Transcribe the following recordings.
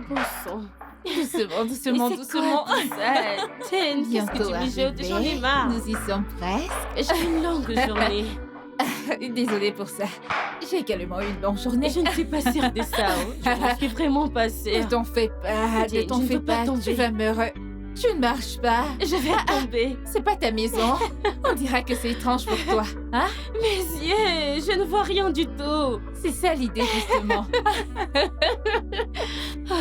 beau sang. Doucement, Mais doucement, c'est doucement. quoi tout ça? Tiens, qu'est-ce que Bientôt tu mijotes? J'en ai arrivé. marre. Nous y sommes presque. J'ai une longue journée. Désolée pour ça. J'ai également eu une longue journée. Je ne suis pas sûre de ça. Je n'en suis vraiment pas Ne sûre. t'en fais pas, ne Jane, t'en je ne fais veux pas pas. tomber. Tu vas me Tu ne marches pas. Je vais tomber. C'est pas ta maison. On dira que c'est étrange pour toi. Hein? Mes yeux, je ne vois rien du tout. C'est ça l'idée, justement. Oh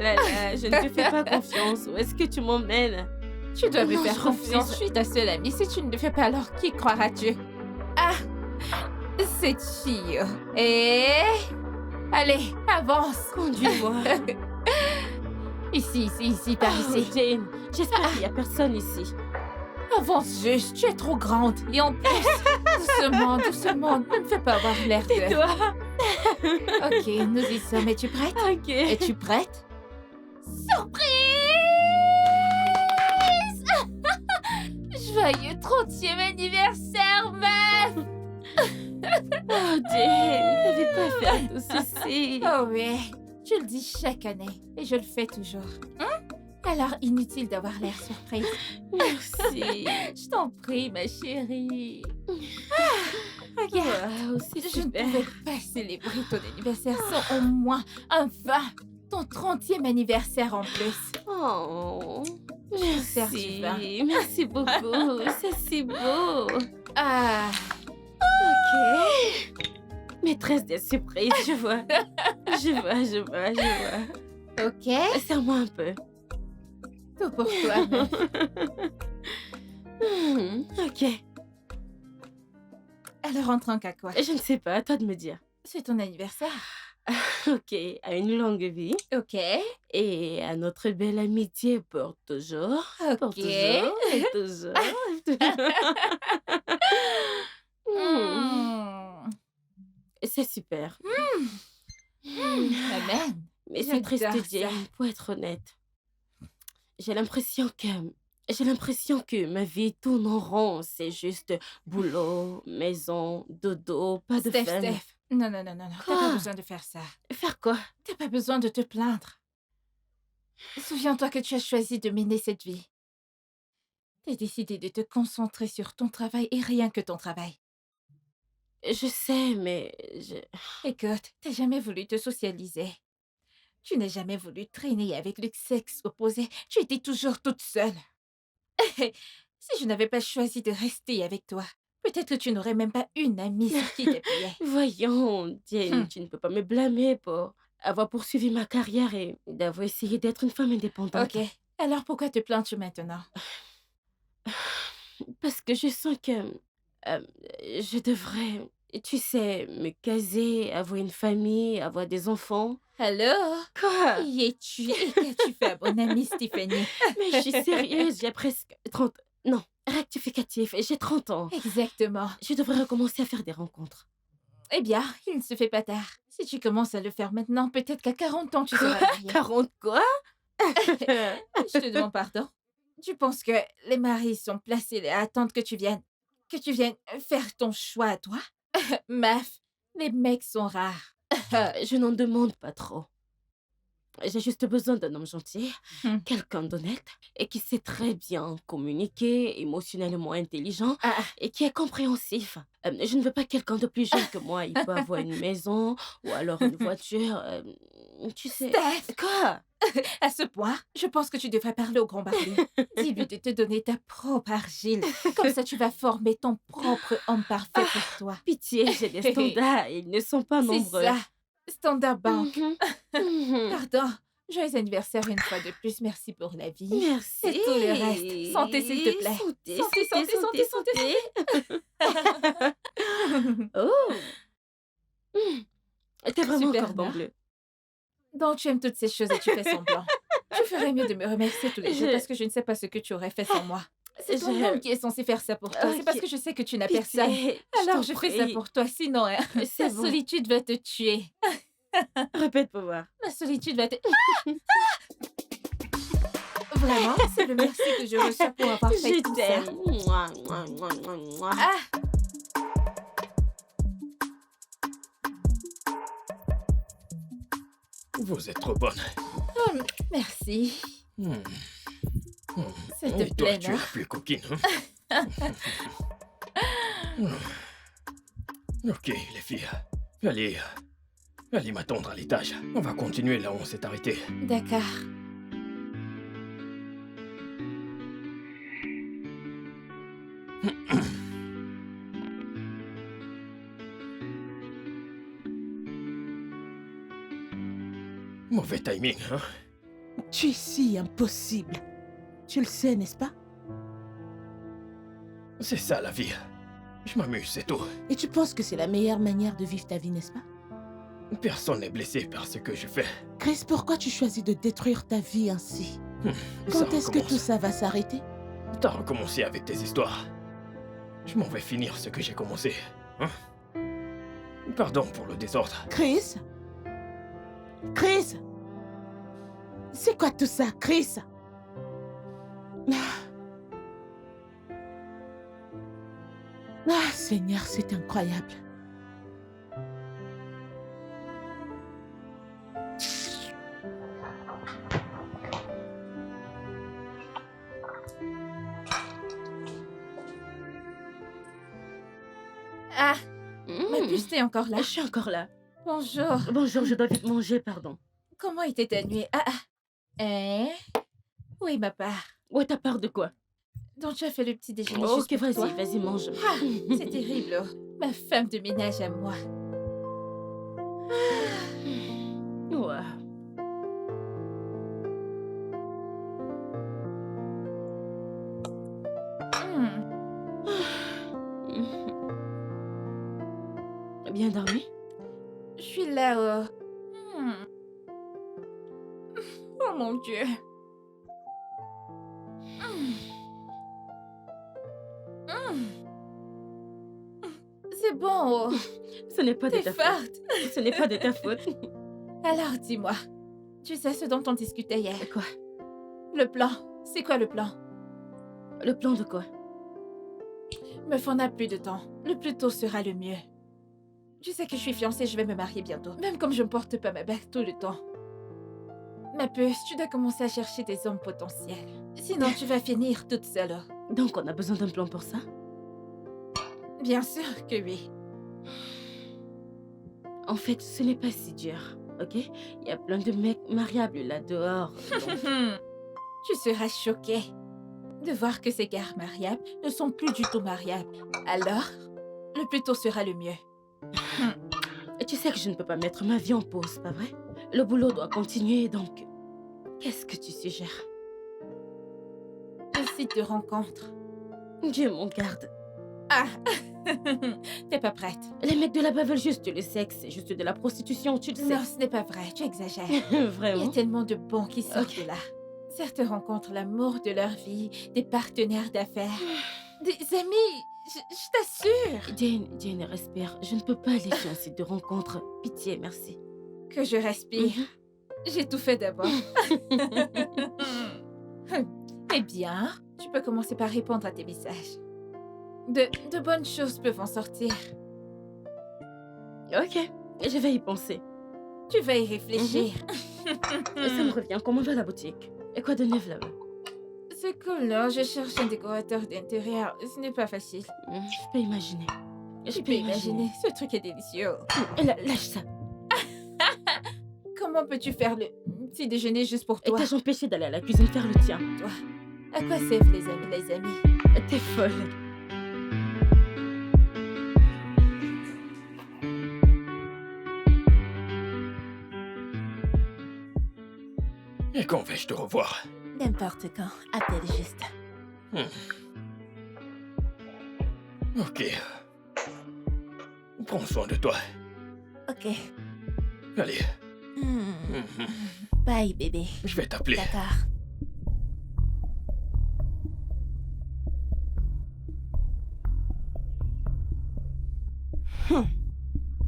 là là, je ne te fais pas confiance. Où est-ce que tu m'emmènes? Tu dois me Non, faire je confiance. refuse. Je suis ta seule amie. Si tu ne le fais pas, alors qui croiras-tu? Ah! Cette fille. Et... Allez, avance. Conduis-moi. Ici, par Oh, ici. Jane, j'espère qu'il n'y a personne ici. Avance juste, tu es trop grande. Et en plus, doucement, doucement, ne me fais pas avoir l'air de... Toi? Ok, nous y sommes. Es-tu prête? Ok. Es-tu prête? Surprise! Joyeux 30e anniversaire, meuf! Oh, Jane, t'avais pas fait tout ceci. Oh oui, je le dis chaque année et je le fais toujours. Alors, inutile d'avoir l'air surprise. Merci. Je t'en prie, ma chérie. Regarde, Waouh, c'est je ne super. pouvais pas célébrer ton anniversaire sans au moins, enfin, ton 30e anniversaire en plus. Oh, sers du vin. merci. Merci beaucoup. C'est si beau. Ah, Ok. Maîtresse des surprises, je vois. Je vois. ok, Serre-moi un peu. tout pour toi, meuf. Ok. Alors, entrons qu'à quoi? Je ne sais pas, à toi de me dire. C'est ton anniversaire. Ok, à une longue vie Ok, et à notre belle amitié pour toujours. Pour ok. toujours et toujours. Hmm. C'est super. Amen. Mais c'est triste, J'adore ça. Jane, pour être honnête. J'ai l'impression que ma vie tourne en rond. C'est juste boulot, maison, dodo, pas de Steph, fun. Steph. Non, non, non, non, non. T'as Quoi? pas besoin de faire ça. Faire quoi? T'as pas besoin de te plaindre. Souviens-toi que tu as choisi de mener cette vie. T'as décidé de te concentrer sur ton travail et rien que ton travail. Je sais, mais Écoute, t'as jamais voulu te socialiser. Tu n'as jamais voulu traîner avec le sexe opposé. Tu étais toujours toute seule. Si je n'avais pas choisi de rester avec toi, peut-être que tu n'aurais même pas une amie sur qui t'appuyer. Voyons, Jane, Hmm. tu ne peux pas me blâmer pour avoir poursuivi ma carrière et d'avoir essayé d'être une femme indépendante. Ok, alors pourquoi te plains-tu maintenant? Parce que je sens que je devrais, tu sais, me caser, avoir une famille, avoir des enfants. Alors, Quoi? qui es-tu et qu'as-tu fait à mon amie Stéphanie? Mais je suis sérieuse, j'ai presque 30... Non, rectificatif, j'ai 30 ans. Exactement. Je devrais recommencer à faire des rencontres. Eh bien, il ne se fait pas tard. Si tu commences à le faire maintenant, peut-être qu'à 40 ans, tu seras mariée. 40 quoi? Je te demande pardon. Tu penses que les maris sont placés à attendre que tu viennes faire ton choix à toi? Maf, les mecs sont rares. Je n'en demande pas trop. J'ai juste besoin d'un homme gentil, Hmm. quelqu'un d'honnête et qui sait très bien communiquer, émotionnellement intelligent Ah, et qui est compréhensif. Je ne veux pas quelqu'un de plus jeune que moi. Il peut avoir une maison ou alors une voiture. Tu sais. Steph, Quoi? à ce point, je pense que tu devrais parler au grand barbier. Dis-lui de te donner ta propre argile. Comme ça, tu vas former ton propre homme parfait pour toi. Pitié, j'ai des standards et ils ne sont pas C'est nombreux. ça. Standard Bank. Mhm. Mhm. Pardon. Joyeux anniversaire une fois de plus. Merci pour la vie. Merci. Et tout le reste. Santé, s'il te plaît. Santé, Santé, santé, santé, Oh. T'es vraiment un Super, cordon non? bleu. Donc, tu aimes toutes ces choses et tu fais semblant. Tu ferais mieux de me remercier tous les jours Je- parce que je ne sais pas ce que tu aurais fait sans moi. C'est ton Je- homme qui est censé faire ça pour toi. C'est parce Ok. que je sais que tu n'as personne. Pitié, Alors, t'en je fais ça prie. pour toi. Sinon, hein, C'est la bon. solitude va te tuer. Répète pour voir. La solitude va te... Vraiment, c'est le merci que je reçois pour avoir fait Je tout ça. t'aime. Mouah, mouah, mouah, mouah, mouah. Ah, Vous êtes trop bonne. Oh, merci. Hmm. Hmm. S'il te Et toi, plaît, tu es non? la plus coquine. Hein? Ok, les filles. Allez m'attendre à l'étage. On va continuer là où on s'est arrêté. D'accord. Mauvais timing, hein? Tu es si impossible. Tu le sais, n'est-ce pas? C'est ça la vie. Je m'amuse, c'est tout. Et tu penses que c'est la meilleure manière de vivre ta vie, n'est-ce pas? Personne n'est blessé par ce que je fais. Chris, pourquoi tu choisis de détruire ta vie ainsi? Ça Quand est-ce que recommence. tout ça va s'arrêter? T'as recommencé avec tes histoires. Je m'en vais finir ce que j'ai commencé. Hein? Pardon pour le désordre. Chris? Chris? C'est quoi tout ça, Chris? Ah, Seigneur, c'est incroyable. Ah, ma Hmm. puce, t'es encore là? Je suis encore là. Bonjour. Bonjour, je dois vite manger, pardon. Comment était ta nuit? Hein? Oui, ma part. Ouais, ta part de quoi? Donc, tu as fait le petit déjeuner Ok, juste pour toi? vas-y, mange. Ah, c'est terrible. Oh. Ma femme de ménage à moi. Ouais. Hmm. Bien dormi? Je suis là. Hmm. Oh mon Dieu. Hmm. Hmm. C'est bon. Oh. Ce n'est pas de T'es ta faute. forte. Ce n'est pas de ta faute. Alors, dis-moi. Tu sais ce dont on discutait hier? Quoi? Le plan. C'est quoi le plan? Le plan de quoi? Meuf, on n'a plus de temps. Le plus tôt sera le mieux. Tu sais que je suis fiancée, je vais me marier bientôt. Même comme je ne porte pas ma bague tout le temps. Ma puce, tu dois commencer à chercher des hommes potentiels. Sinon, tu vas finir toute seule. Donc, on a besoin d'un plan pour ça? Bien sûr que oui. En fait, ce n'est pas si dur, ok? Il y a plein de mecs mariables là dehors. donc- Tu seras choquée de voir que ces gars mariables ne sont plus du tout mariables. Alors, le plus tôt sera le mieux. Et tu sais que je ne peux pas mettre ma vie en pause, pas vrai? Le boulot doit continuer, donc... Qu'est-ce que tu suggères? Un site de rencontre. Dieu m'en garde. Ah T'es pas prête. Les mecs de là-bas veulent juste le sexe, c'est juste de la prostitution, tu le sais. Non, ce n'est pas vrai, tu exagères. Il y a Vraiment? tellement de bons qui sortent Ok. de là. Certains rencontrent l'amour de leur vie, des partenaires d'affaires, des amis, je t'assure. Jane, respire. Je ne peux pas aller sur un site de rencontre. Pitié, merci. Que je respire. J'ai tout fait d'abord. Eh bien, tu peux commencer par répondre à tes messages. De bonnes choses peuvent en sortir. Ok, je vais y penser. Tu vas y réfléchir. Ça me revient, comment va la boutique? Et quoi de neuf là-bas? C'est cool, non? Je cherche un décorateur d'intérieur. Ce n'est pas facile. Je peux imaginer. Tu peux imaginer, ce truc est délicieux. Lâche ça. Comment peux-tu faire le petit déjeuner juste pour Et toi? t'as empêché d'aller à la cuisine faire le tien. À quoi servent les amis? T'es folle. Et quand vais-je te revoir? N'importe quand, appelle juste. Ok. Prends soin de toi. Ok. Allez, Bye, bébé. je vais t'appeler. D'accord.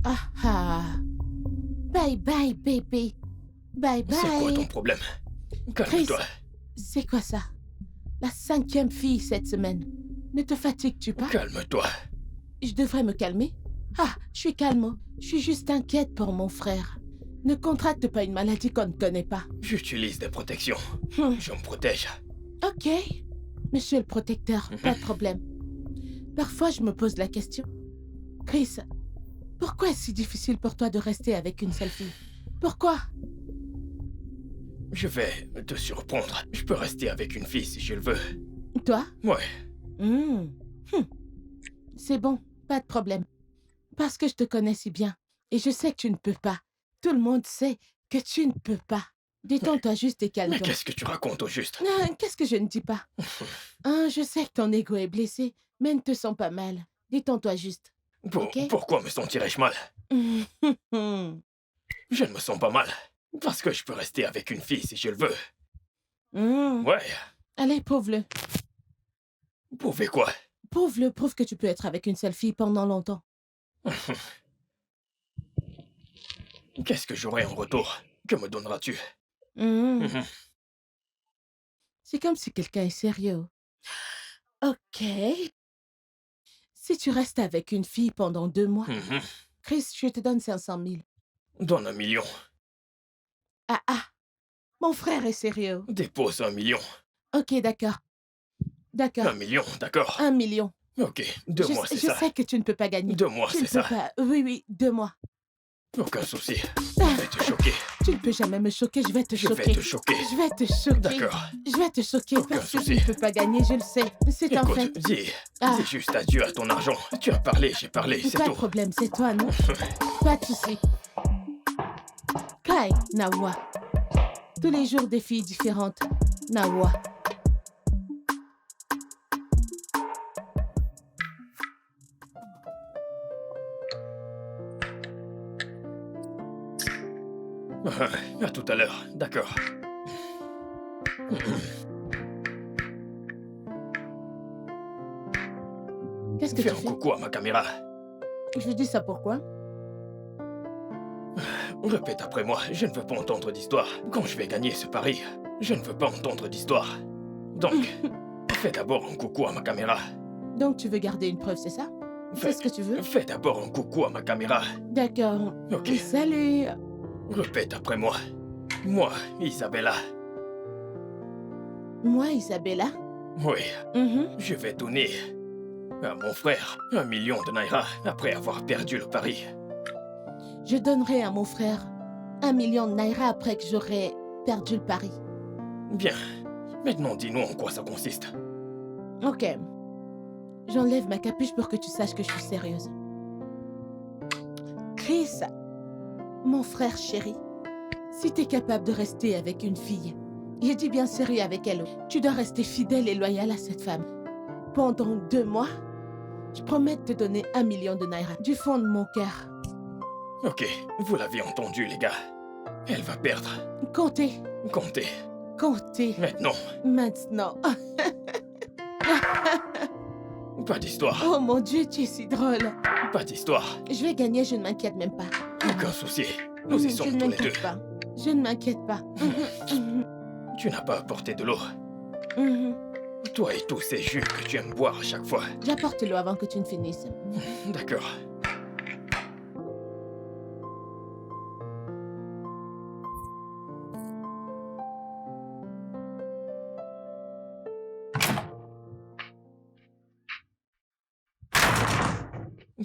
Ah ah. Bye bye, bébé. Bye bye. C'est quoi ton problème? Calme-toi. C'est quoi ça? La 5e fille cette semaine. Ne te fatigues-tu pas? Calme-toi. Je devrais me calmer? Ah, je suis calme. Je suis juste inquiète pour mon frère. Ne contracte pas une maladie qu'on ne connaît pas. J'utilise des protections. Je me protège. Ok, monsieur le protecteur, pas de problème. Parfois, je me pose la question. Chris, pourquoi est-ce si difficile pour toi de rester avec une seule fille? Pourquoi? Je vais te surprendre. Je peux rester avec une fille si je le veux. Toi? Ouais. C'est bon, pas de problème. Parce que je te connais si bien. Et je sais que tu ne peux pas. Tout le monde sait que tu ne peux pas. Détends-toi juste et Mais calme-toi. qu'est-ce que tu racontes au juste? Qu'est-ce que je ne dis pas? Je sais que ton ego est blessé, mais ne te sens pas mal. Détends-toi juste. Ok? Pourquoi me sentirais-je mal? Je ne me sens pas mal. Parce que je peux rester avec une fille si je le veux. Ouais. Allez, prouve-le. Pouvez quoi? Prouve-le, prouve que tu peux être avec une seule fille pendant longtemps. Qu'est-ce que j'aurai en retour? Que me donneras-tu? C'est comme si quelqu'un est sérieux. Ok. Si tu restes avec une fille pendant 2 mois, Chris, je te donne 500 000. Donne 1 million. Ah, mon frère est sérieux. Dépose 1 million. Ok, d'accord. 1 million, d'accord. 1 million. Ok, 2 mois, c'est ça. Je sais que tu ne peux pas gagner. 2 mois, Tu ne c'est peux ça. pas. Oui, 2 mois. Aucun souci. Je vais te choquer. Tu ne peux jamais me choquer, je vais te Je choquer. vais te choquer. Je vais te choquer. D'accord. Je vais te choquer Aucun parce que souci. tu ne peux pas gagner, je le sais. C'est un Écoute, fait. dis Ah. juste adieu à ton argent. Tu as parlé, j'ai parlé, c'est Pas de tout. problème, c'est toi, non? Pas de souci. Kai, Nawa. Tous les jours des filles différentes. Nawa. À tout à l'heure, d'accord. Qu'est-ce que Fais tu un fais? coucou à ma caméra. Je dis ça pourquoi? Répète après moi, je ne veux pas entendre d'histoire. Quand je vais gagner ce pari, je ne veux pas entendre d'histoire. Donc, fais d'abord un coucou à ma caméra. Donc tu veux garder une preuve, c'est ça? C'est ce que tu veux? Fais d'abord un coucou à ma caméra. D'accord. Ok. Salut. Répète après moi. Moi, Isabella. Moi, Isabella. Oui, Mhm. je vais donner à mon frère 1 million de naira après avoir perdu le pari. Je donnerai à mon frère 1 million de naira après que j'aurai perdu le pari. Bien. Maintenant, dis-nous en quoi ça consiste. Ok. J'enlève ma capuche pour que tu saches que je suis sérieuse. Chris, mon frère chéri, si t'es capable de rester avec une fille, je dis bien sérieux avec elle, tu dois rester fidèle et loyal à cette femme. Pendant 2 mois, je promets de te donner 1 million de naira du fond de mon cœur. Ok, vous l'avez entendu, les gars. Elle va perdre. Comptez, Comptez. comptez, Maintenant. maintenant. Pas d'histoire. Oh mon Dieu, tu es si drôle. Pas d'histoire. Je vais gagner, je ne m'inquiète même pas. Aucun souci. Nous y Je sommes ne tous les deux. m'inquiète pas. Je ne m'inquiète pas. Tu n'as pas apporté de l'eau. Mhm. Toi et tous ces jus que tu aimes boire à chaque fois. J'apporte l'eau avant que tu ne finisses. D'accord.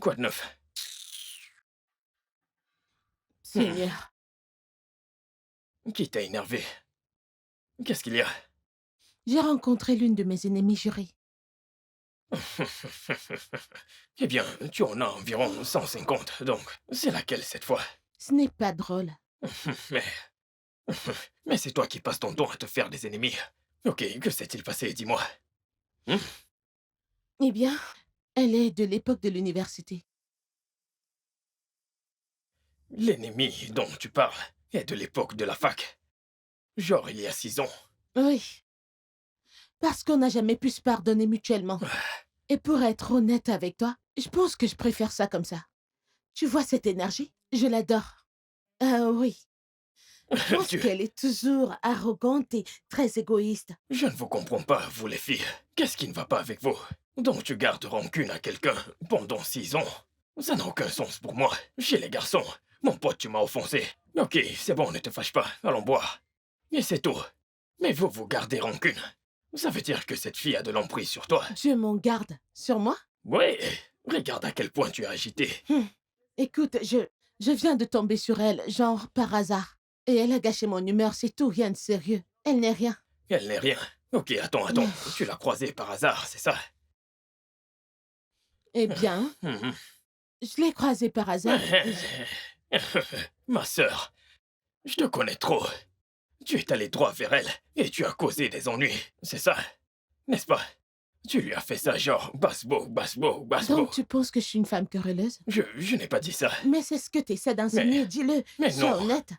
Quoi de neuf? Seigneur, Qui t'a énervé? Qu'est-ce qu'il y a? j'ai rencontré l'une de mes ennemies jurées. Eh bien, tu en as environ 150, donc c'est laquelle cette fois? Ce n'est pas drôle. Mais... Mais c'est toi qui passes ton temps à te faire des ennemis. Ok, que s'est-il passé, dis-moi? Eh bien, elle est de l'époque de l'université. L'ennemi dont tu parles est de l'époque de la fac. Genre il y a 6 ans. Oui. Parce qu'on n'a jamais pu se pardonner mutuellement. Et pour être honnête avec toi, je pense que je préfère ça comme ça. Tu vois cette énergie? Je l'adore. Ah oui. Je pense Tu- qu'elle est toujours arrogante et très égoïste. Je ne vous comprends pas, vous les filles. Qu'est-ce qui ne va pas avec vous? Donc tu gardes rancune à quelqu'un pendant 6 ans? Ça n'a aucun sens pour moi. Chez les garçons, mon pote, tu m'as offensé. Ok, c'est bon, ne te fâche pas. Allons boire. Et c'est tout. Mais vous gardez rancune. Ça veut dire que cette fille a de l'emprise sur toi. Dieu m'en garde. Sur moi? Oui, regarde à quel point tu es agité. Écoute, je viens de tomber sur elle, genre par hasard. Et elle a gâché mon humeur, c'est tout, rien de sérieux. Elle n'est rien. Elle n'est rien. Ok, attends. Tu l'as croisée par hasard, c'est ça? Eh bien, Mhm. je l'ai croisée par hasard. Ma sœur, je te connais trop. Tu es allé droit vers elle et tu as causé des ennuis, c'est ça? N'est-ce pas? Tu lui as fait ça genre basse-beau. Donc tu penses que je suis une femme querelleuse? Je n'ai pas dit ça. Mais c'est ce que tu essaies d'enseigner, dis-le. Mais Sois non. honnête.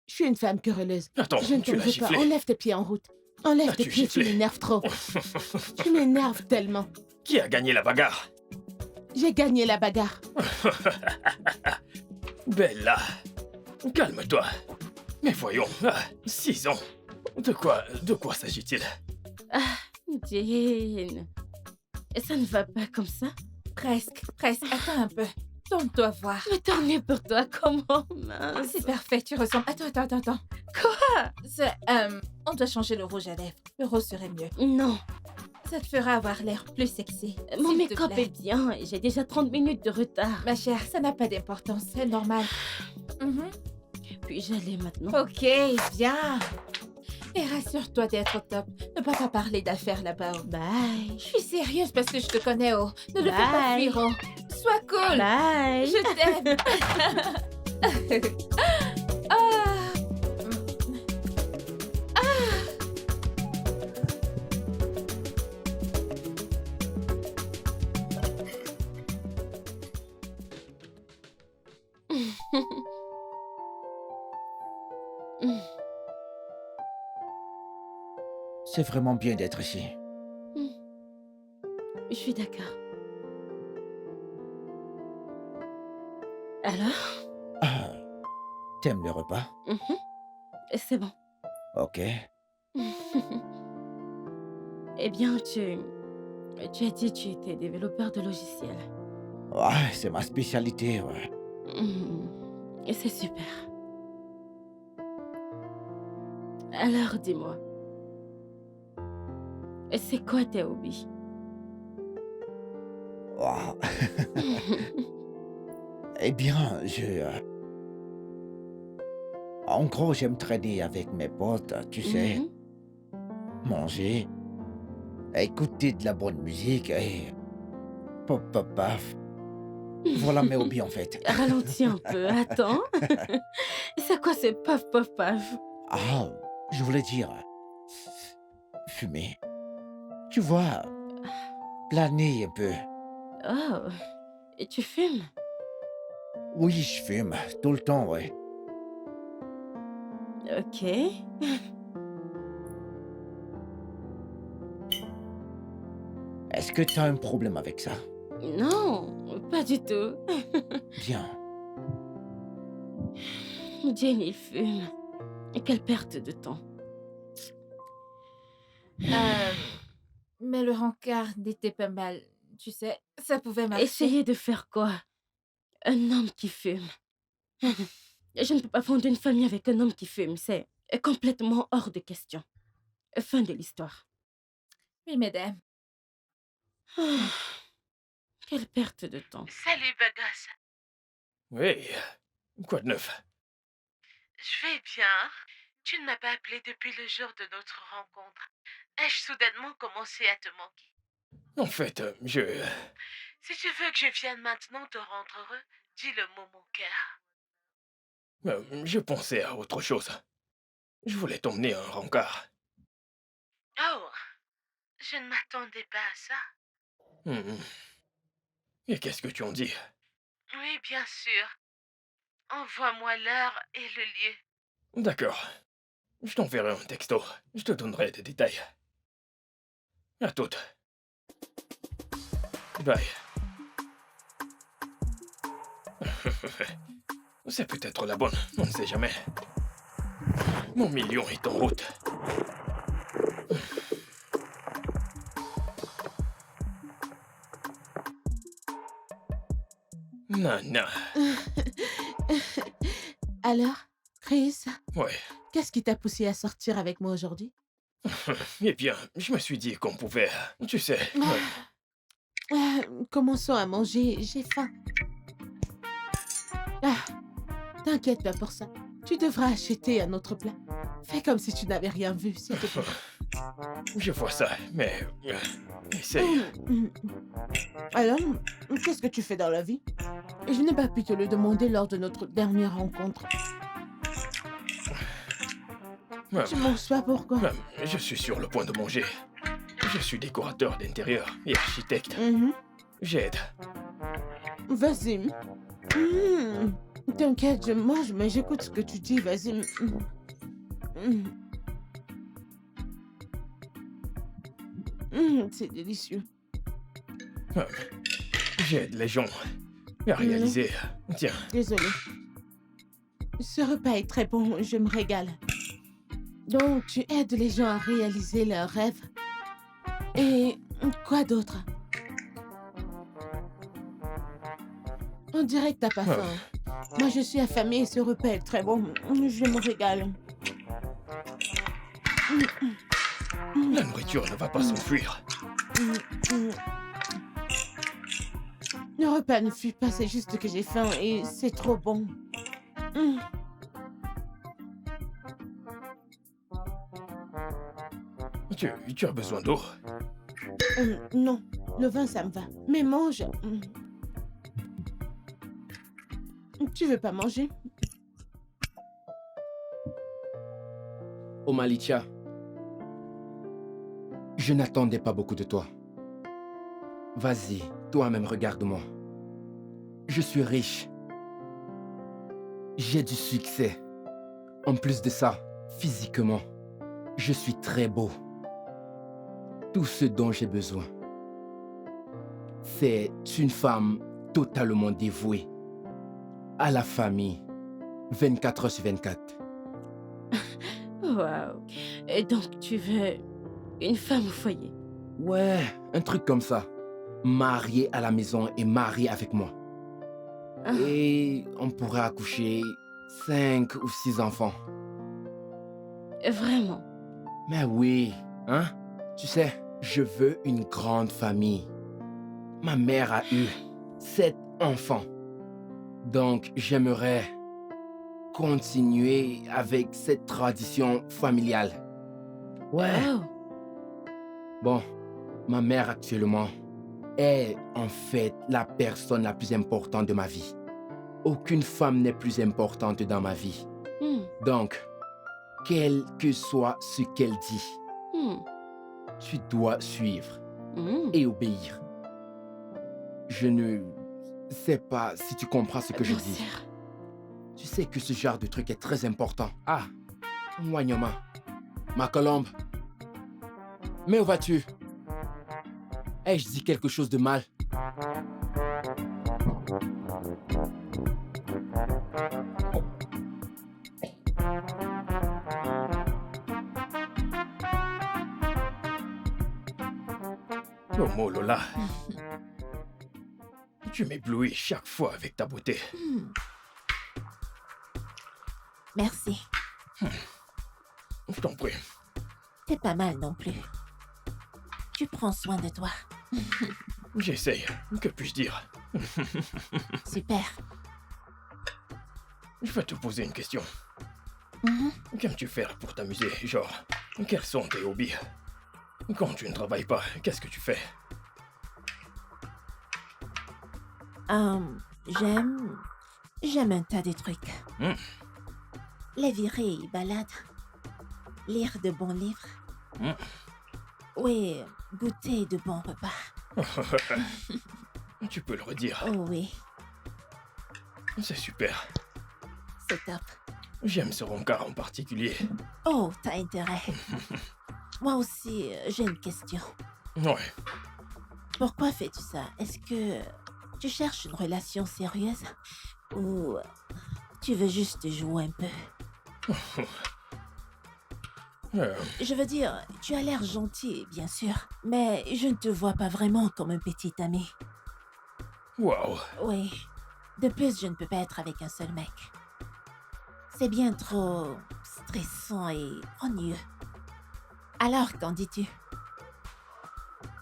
Je suis une femme querelleuse. Attends, Je ne tu t'en l'as veux pas. giflé. Enlève tes pieds en route. Enlève tes L'as-tu pieds, tu giflé? m'énerves trop. Tu m'énerves tellement. Qui a gagné la bagarre? J'ai gagné la bagarre. Bella, calme-toi. Mais voyons, 6 ans. De quoi s'agit-il? Jane, ça ne va pas comme ça? Presque. Attends un peu. Tourne-toi voir. Me tourner pour toi, comment, mince? C'est parfait, tu ressembles. Attends. Quoi? On doit changer le rouge à lèvres. Le rose serait mieux. Non, Ça te fera avoir l'air plus sexy. mon S'il te make-up plaît. est bien et j'ai déjà 30 minutes de retard. Ma chère, ça n'a pas d'importance, c'est normal. Mhm. Puis-je aller maintenant? Ok, bien. Et rassure-toi d'être au top. Ne pas parler d'affaires là-bas. Oh. Bye. Je suis sérieuse parce que je te connais, oh. Ne le fais pas Bye. fuir, oh. Sois cool. Bye. Je t'aime. Ah. C'est vraiment bien d'être ici. Je suis d'accord. Alors? Ah, t'aimes le repas? C'est bon. Ok. Eh bien, tu as dit que tu étais développeur de logiciels. Ouais, c'est ma spécialité, ouais. Et c'est super. Alors, dis-moi. C'est quoi tes hobbies? Wow. Eh bien, en gros, j'aime traîner avec mes potes, tu sais, Mhm. manger, écouter de la bonne musique et... Pop, pop, paf. Voilà mes hobbies, en fait. Ralentis un peu, attends. C'est quoi ce paf paf paf? Ah, je voulais dire... fumer. Tu vois, planer un peu. Oh, et tu fumes? Oui, je fume, tout le temps, ouais. Ok. Est-ce que t'as un problème avec ça? Non, pas du tout. Bien. Jane, il fume. Quelle perte de temps. Mais le rencard n'était pas mal. Tu sais, ça pouvait marcher. Essayez de faire quoi? Un homme qui fume. Je ne peux pas fonder une famille avec un homme qui fume. C'est complètement hors de question. Fin de l'histoire. Oui, mesdames. Quelle perte de temps. Salut, beau gosse. Oui, quoi de neuf? Je vais bien. Tu ne m'as pas appelé depuis le jour de notre rencontre. Ai-je soudainement commencé à te manquer? En fait, Si tu veux que je vienne maintenant te rendre heureux, dis le mot mon cœur. je pensais à autre chose. Je voulais t'emmener à un rencard. Oh, je ne m'attendais pas à ça. Et qu'est-ce que tu en dis? Oui, bien sûr. Envoie-moi l'heure et le lieu. D'accord. Je t'enverrai un texto. Je te donnerai des détails. À toutes. Bye. C'est peut-être la bonne, on ne sait jamais. Mon million est en route. Nana. Alors, Chris, Ouais. qu'est-ce qui t'a poussé à sortir avec moi aujourd'hui? Eh bien, je me suis dit qu'on pouvait... Tu sais... Commençons à manger, j'ai faim. Ah, t'inquiète pas pour ça. Tu devras acheter un autre plat. Fais comme si tu n'avais rien vu, s'il te plaît. Je vois ça, mais... essaye. Alors, qu'est-ce que tu fais dans la vie? Je n'ai pas pu te le demander lors de notre dernière rencontre. Tu manges pas pourquoi? Je suis sur le point de manger. Je suis décorateur d'intérieur et architecte. J'aide. Vas-y. T'inquiète, je mange, mais j'écoute ce que tu dis, vas-y. C'est délicieux. J'aide les gens à réaliser... Tiens, Désolée. Ce repas est très bon, je me régale. Donc, tu aides les gens à réaliser leurs rêves. Et quoi d'autre? On dirait que t'as pas faim. Moi, je suis affamée et ce repas est très bon. Je me régale. la nourriture ne va pas s'enfuir. Le repas ne fuit pas, c'est juste que j'ai faim et c'est trop bon. Tu as besoin d'eau? Non, le vin, ça me va. Mais mange. Tu veux pas manger? Oh Malicia, je n'attendais pas beaucoup de toi. Vas-y, toi-même regarde-moi. Je suis riche. J'ai du succès. En plus de ça, physiquement, je suis très beau. Tout ce dont j'ai besoin, c'est une femme totalement dévouée à la famille, 24 heures sur 24. Waouh. Et donc, tu veux une femme au foyer? Ouais, un truc comme ça. Mariée à la maison et mariée avec moi. Ah. Et on pourrait accoucher 5 ou 6 enfants. Vraiment? Mais oui, hein? Tu sais, je veux une grande famille. Ma mère a eu 7 enfants. Donc, j'aimerais continuer avec cette tradition familiale. Ouais. Oh. Bon, ma mère actuellement est en fait la personne la plus importante de ma vie. Aucune femme n'est plus importante dans ma vie. Donc, quel que soit ce qu'elle dit, tu dois suivre et obéir. Je ne sais pas si tu comprends ce que je dis. Tu sais que ce genre de truc est très important. Ah, Wanyama, ma colombe. Mais où vas-tu? Ai-je dit quelque chose de mal? Oh Lola, tu m'éblouis chaque fois avec ta beauté. Merci. Je t'en prie. T'es pas mal non plus. Tu prends soin de toi. J'essaye. Que puis-je dire? Super. Je vais te poser une question. Qu'aimes-tu faire pour t'amuser? Genre, quels sont tes hobbies? Quand tu ne travailles pas, qu'est-ce que tu fais? J'aime un tas de trucs. Les virées et balades. Lire de bons livres. Oui, goûter de bons repas. Tu peux le redire. Oh oui, C'est super. c'est top. J'aime ce rencard en particulier. Oh, t'as intérêt. Moi aussi, j'ai une question. Ouais. Pourquoi fais-tu ça? Est-ce que tu cherches une relation sérieuse? Ou tu veux juste jouer un peu? Je veux dire, tu as l'air gentil, bien sûr, mais je ne te vois pas vraiment comme un petit ami. Waouh. Oui. De plus, je ne peux pas être avec un seul mec. C'est bien trop stressant et ennuyeux. Alors, qu'en dis-tu?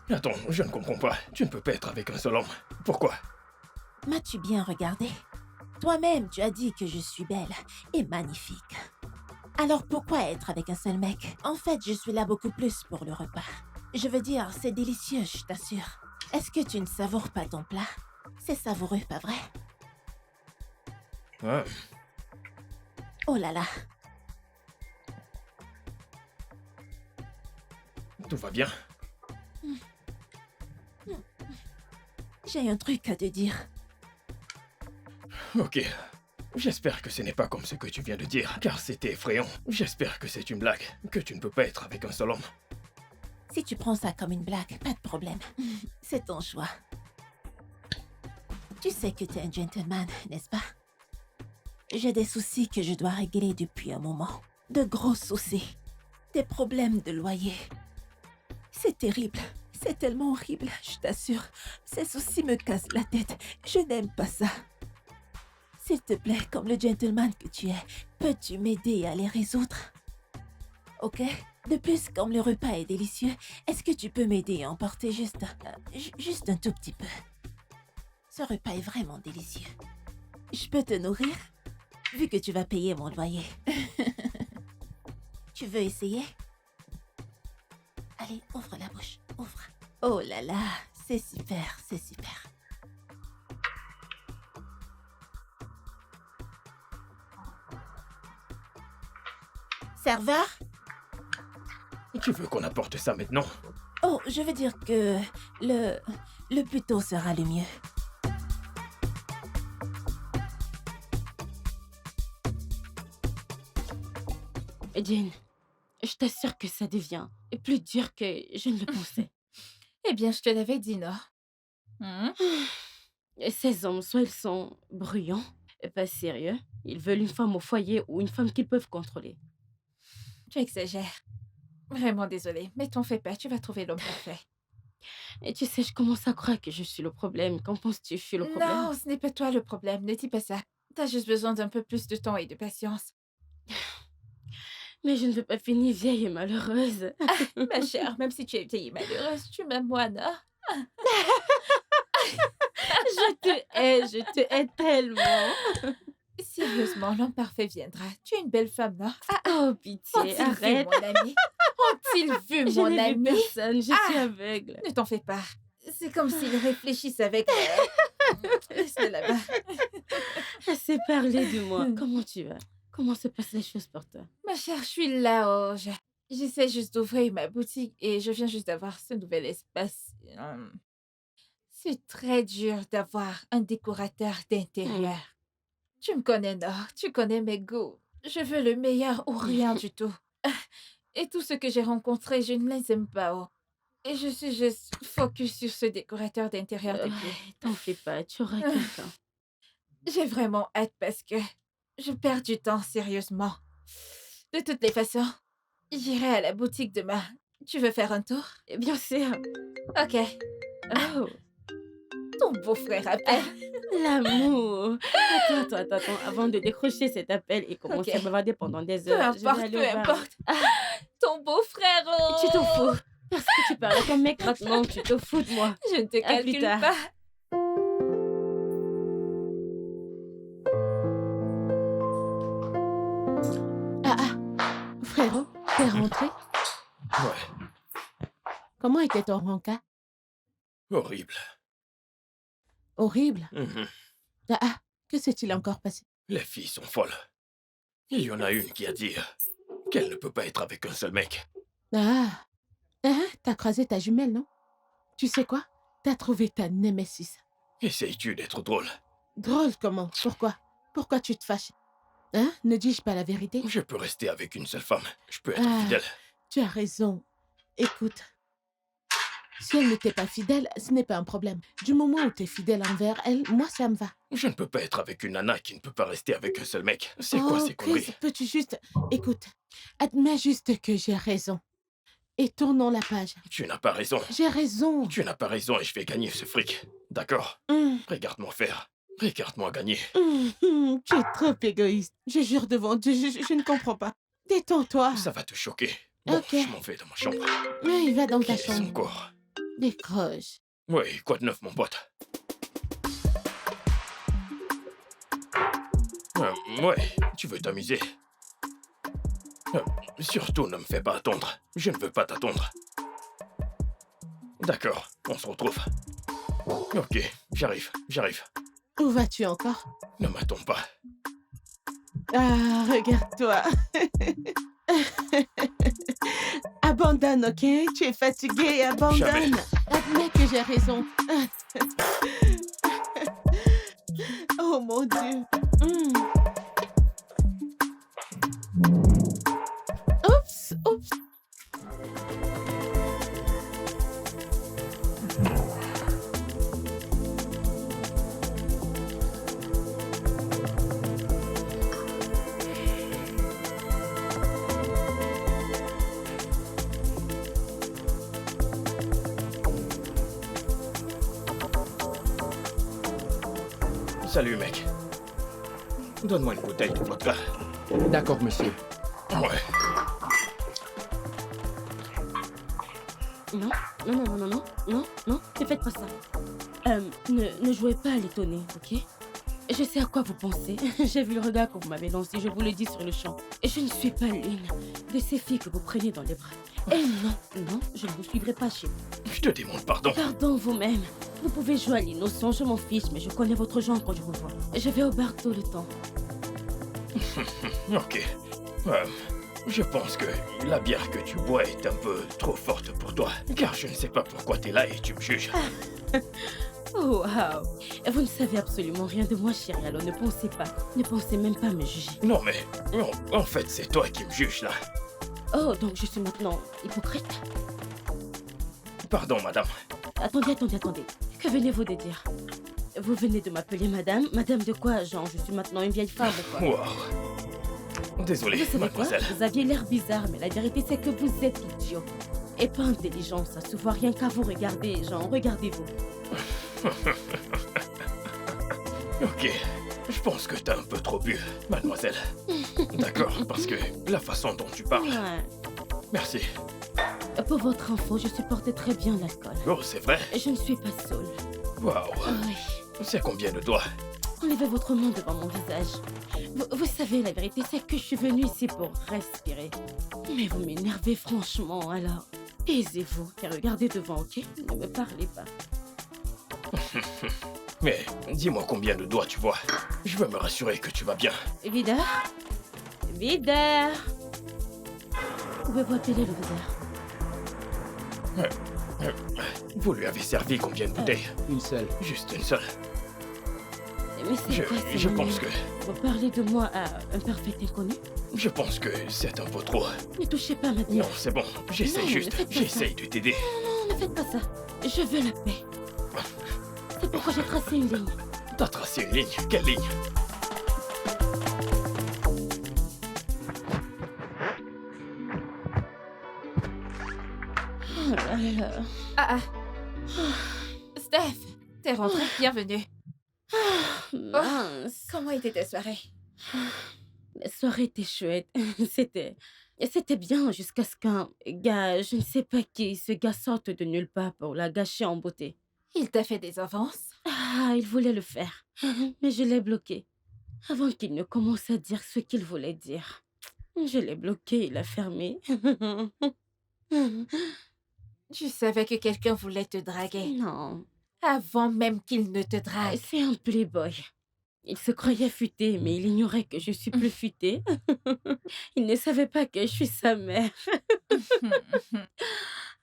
Attends, je ne comprends pas. Tu ne peux pas être avec un seul homme. Pourquoi? M'as-tu bien regardé? Toi-même, tu as dit que je suis belle et magnifique. Alors pourquoi être avec un seul mec? En fait, je suis là beaucoup plus pour le repas. Je veux dire, c'est délicieux, je t'assure. Est-ce que tu ne savoures pas ton plat? C'est savoureux, pas vrai? Ah, Oh là là, tout va bien? j'ai un truc à te dire. Ok. J'espère que ce n'est pas comme ce que tu viens de dire, car c'était effrayant. J'espère que c'est une blague, que tu ne peux pas être avec un seul homme. Si tu prends ça comme une blague, pas de problème. C'est ton choix. Tu sais que t'es un gentleman, n'est-ce pas? J'ai des soucis que je dois régler depuis un moment. De gros soucis. Des problèmes de loyer. C'est terrible. C'est tellement horrible, je t'assure. Ces soucis me cassent la tête. Je n'aime pas ça. S'il te plaît, comme le gentleman que tu es, peux-tu m'aider à les résoudre? Ok? De plus, comme le repas est délicieux, est-ce que tu peux m'aider à emporter juste un tout petit peu? Ce repas est vraiment délicieux. Je peux te nourrir? Vu que tu vas payer mon loyer. Tu veux essayer? Allez, ouvre la bouche, ouvre. Oh là là, c'est super, c'est super. Serveur? Tu veux qu'on apporte ça maintenant? Oh, je veux dire que le plus tôt sera le mieux. Jane, je t'assure que ça devient plus dur que je ne le pensais. Eh bien, je te l'avais dit, non? Et ces hommes, soit ils sont bruyants, et pas sérieux, ils veulent une femme au foyer ou une femme qu'ils peuvent contrôler. Tu exagères. Vraiment désolée, mais t'en fais pas, tu vas trouver l'homme parfait. Et tu sais, je commence à croire que je suis le problème. Qu'en penses-tu, je suis le problème? Non, ce n'est pas toi le problème, ne dis pas ça. T'as juste besoin d'un peu plus de temps et de patience. Mais je ne veux pas finir vieille et malheureuse. Ma chère, même si tu es vieille et malheureuse, tu m'aimes moi, non? Je te hais tellement. Sérieusement, l'homme parfait viendra. Tu es une belle femme, non? Oh, pitié, Ont-ils vu arrête. mon ami? Ont-ils vu Je mon n'ai vu ami? personne, je suis aveugle. Ne t'en fais pas. C'est comme s'ils réfléchissent avec... Laisse-le là-bas. Assez parlé de moi. Comment tu vas? Comment se passent les choses pour toi? Ma chère, je suis là. J'essaie juste d'ouvrir ma boutique et je viens juste d'avoir ce nouvel espace. C'est très dur d'avoir un décorateur d'intérieur. Tu me connais, Nord. Tu connais mes goûts. Je veux le meilleur ou rien du tout. Et tout ce que j'ai rencontré, je ne les aime pas. Oh. Et je suis juste focus sur ce décorateur d'intérieur depuis. T'en fais pas, tu auras quelqu'un. J'ai vraiment hâte parce que je perds du temps, sérieusement. De toutes les façons, j'irai à la boutique demain. Tu veux faire un tour? Bien sûr. Ok. Oh, Ton beau-frère appelle. l'amour. Attends. Avant de décrocher cet appel et commencer Ok. à bavarder pendant des Peu heures, je vais importe, aller peu au bar. importe. Ton beau-frère, oh. Tu t'en fous. Parce que tu parles à ton mec maintenant, tu te fous de moi. Je ne te À plus calcule tard. pas. Frérot, t'es rentré? Ouais, Comment était ton rencard? horrible. Horrible. Mhm. Que s'est-il encore passé? Les filles sont folles. Il y en a une qui a dit qu'elle ne peut pas être avec un seul mec. T'as croisé ta jumelle, non? Tu sais quoi? T'as trouvé ta némésis. Essayes-tu d'être drôle? Drôle comment? Pourquoi? Pourquoi tu te fâches? Ne dis-je pas la vérité? Je peux rester avec une seule femme. Je peux être Ah. fidèle. Tu as raison. Écoute, si elle n'était pas fidèle, ce n'est pas un problème. Du moment où tu es fidèle envers elle, moi, ça me va. Je ne peux pas être avec une nana qui ne peut pas rester avec un seul mec. C'est quoi ces Chris, conneries? peux-tu juste... Écoute, admets juste que j'ai raison. Et tournons la page. Tu n'as pas raison. J'ai raison. Tu n'as pas raison et je vais gagner ce fric. D'accord? Regarde-moi faire. Regarde-moi gagner. Tu es trop égoïste. Je jure devant Dieu, je ne comprends pas. Détends-toi. Ça va te choquer. Bon, Ok. je m'en vais dans ma chambre. Oui, va dans Qui ta est son chambre. corps? Décroche. Oui, quoi de neuf, mon pote? Ouais, tu veux t'amuser. Surtout, ne me fais pas attendre. Je ne veux pas t'attendre. D'accord, on se retrouve. Ok, j'arrive. Où vas-tu encore? Ne m'attends pas. Ah, regarde-toi. Abandonne, ok? Tu es fatigué, abandonne. Jamais. Admets que j'ai raison. Oh mon Dieu. Oups. Salut, mec. Donne-moi une bouteille de vodka. D'accord, monsieur. Ouais. Non, ne faites pas ça. Ne jouez pas à l'étonner, ok? Je sais à quoi vous pensez. J'ai vu le regard que vous m'avez lancé, je vous le dis sur le champ. Et je ne suis pas l'une de ces filles que vous prenez dans les bras. Et non, je ne vous suivrai pas chez vous. Je te demande pardon. Pardon vous-même. Vous pouvez jouer à l'innocent, je m'en fiche, mais je connais votre genre quand je vous vois. Je vais au bar tout le temps. Ok. Je pense que la bière que tu bois est un peu trop forte pour toi. Car je ne sais pas pourquoi t'es là et tu me juges. Oh, wow. Vous ne savez absolument rien de moi, chérie, alors ne pensez pas. Ne pensez même pas me juger. Non mais, en fait, c'est toi qui me juges là. Oh, donc je suis maintenant hypocrite? Pardon, madame. Attendez. Que venez-vous de dire? Vous venez de m'appeler madame? Madame de quoi, genre? Je suis maintenant une vieille femme ou quoi? Wow. Désolé, Vous savez quoi? mademoiselle. Vous aviez l'air bizarre, mais la vérité c'est que vous êtes idiot. Et pas intelligent, ça se voit rien qu'à vous regarder, genre, regardez-vous. Ok. Je pense que t'as un peu trop bu, mademoiselle. D'accord, parce que la façon dont tu parles... Ouais. Merci. Pour votre info, je supporte très bien l'alcool. Oh, c'est vrai? Je ne suis pas saoule. Waouh. Oui. C'est combien de doigts? Enlevez votre main devant mon visage. Vous savez, la vérité, c'est que je suis venue ici pour respirer. Mais vous m'énervez franchement, alors taisez-vous et regardez devant, ok? Ne me parlez pas. Mais dis-moi combien de doigts tu vois. Je veux me rassurer que tu vas bien. Videur? Pouvez-vous appeler le videur? Vous lui avez servi combien de bouteilles? Une seule. Juste une seule. Mais c'est quoi ces Je manières? pense que... Vous parlez de moi à un parfait inconnu? Je pense que c'est un peu trop. Ne touchez pas ma tête. Non, c'est bon. J'essaie Non, juste. ne faites pas J'essaye de t'aider. Non, ne faites pas ça. Je veux la paix. C'est pourquoi j'ai tracé une ligne. T'as tracé une ligne. Quelle ligne? Oh là là. Ah. Steph, t'es rentrée, bienvenue. Mince. Comment était ta soirée? La soirée était chouette. C'était bien jusqu'à ce qu'un gars, je ne sais pas qui, ce gars sorte de nulle part pour la gâcher en beauté. Il t'a fait des avances? Ah, il voulait le faire. Mais je l'ai bloqué. Avant qu'il ne commence à dire ce qu'il voulait dire. Je l'ai bloqué, il a fermé. Tu savais que quelqu'un voulait te draguer Non, avant même qu'il ne te drague. c'est un playboy. Il se croyait futé, mais il ignorait que je suis plus futée. Il ne savait pas que je suis sa mère.